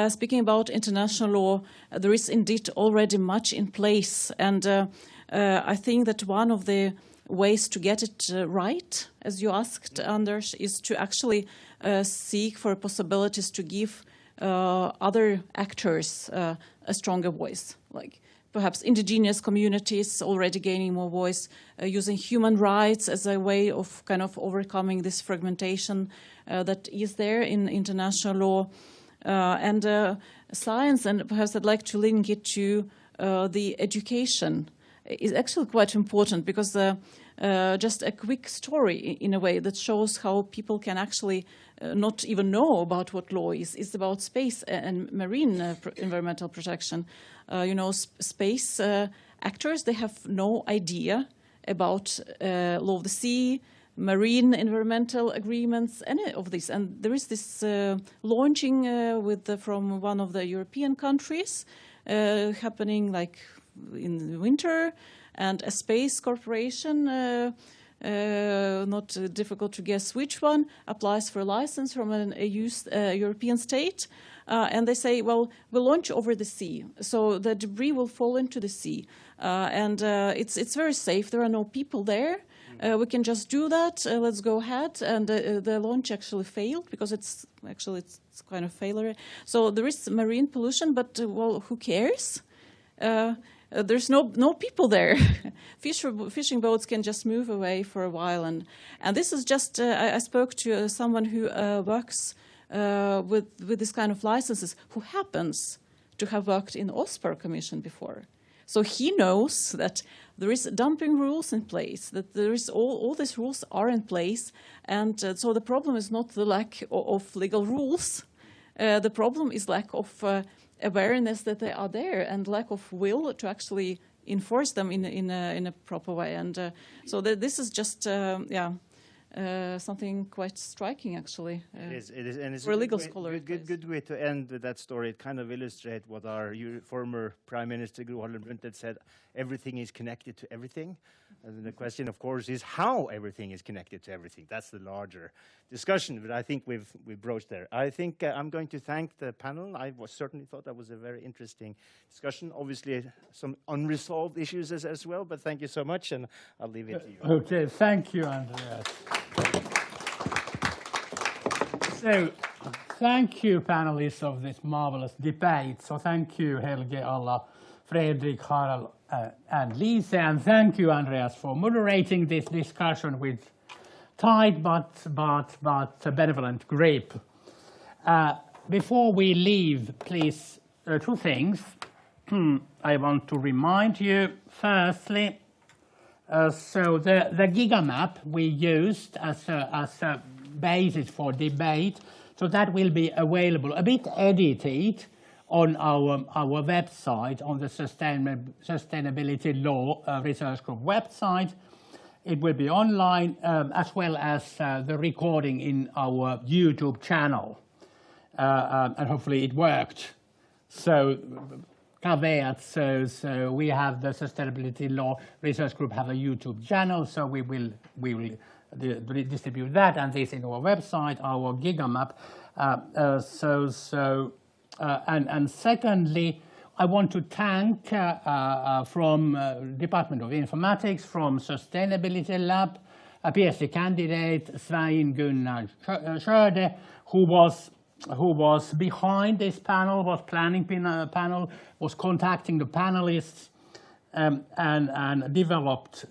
Speaking about international law, there is indeed already much in place, and I think that one of the ways to get it right, as you asked, Anders, is to actually seek for possibilities to give other actors a stronger voice, like perhaps indigenous communities already gaining more voice, using human rights as a way of kind of overcoming this fragmentation that is there in international law, and science, and perhaps I'd like to link it to the education is actually quite important, because just a quick story in a way that shows how people can actually not even know about what law is about space and marine environmental protection. Space actors, they have no idea about law of the sea, marine environmental agreements, any of this. And there is this launching from one of the European countries happening like in the winter, and a space corporation, not difficult to guess which one, applies for a license from a European state. And they say, well, we'll launch over the sea, so the debris will fall into the sea. And it's very safe. There are no people there. We can just do that. Let's go ahead. And the launch actually failed, because it's kind of failure. So there is marine pollution, but well, who cares? there's no people there. Fishing boats can just move away for a while, and this is just. I spoke to someone who works with this kind of licenses, who happens to have worked in the OSPAR Commission before. So he knows that there is dumping rules in place, that there is all these rules are in place, and so the problem is not the lack of legal rules. The problem is lack of awareness that they are there, and lack of will to actually enforce them in a proper way. And so this is just something quite striking, actually. It is, and it's for a legal scholar. Good way to end with that story. It kind of illustrates what our former Prime Minister Gro Harlem Brundtland said: everything is connected to everything. And the question, of course, is how everything is connected to everything. That's the larger discussion, but I think we've broached there. I think I'm going to thank the panel. I certainly thought that was a very interesting discussion. Obviously, some unresolved issues as well, but thank you so much, and I'll leave it to you. Okay, thank you, Andreas. So, thank you, panelists of this marvelous debate. So thank you, Helge, Alla, Fredrik, Harald, and Lise, and thank you, Andreas, for moderating this discussion with tight but benevolent grip. Before we leave, please, two things. I want to remind you, firstly, so the GigaMap we used as a basis for debate, so that will be available, a bit edited, on our website, on the Sustainability Law Research Group website. It will be online, as well as the recording in our YouTube channel, and hopefully it worked. So caveat, so we have the Sustainability Law Research Group have a YouTube channel, so we will distribute that and this in our website, our GigaMap. And secondly, I want to thank from Department of Informatics, from Sustainability Lab, a PhD candidate, Svein Gunnar Skjøde, who was behind this panel, was planning panel, was contacting the panelists, and developed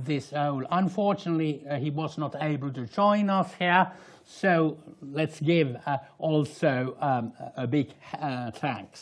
this whole. Unfortunately, he was not able to join us here, so let's give also a big thanks.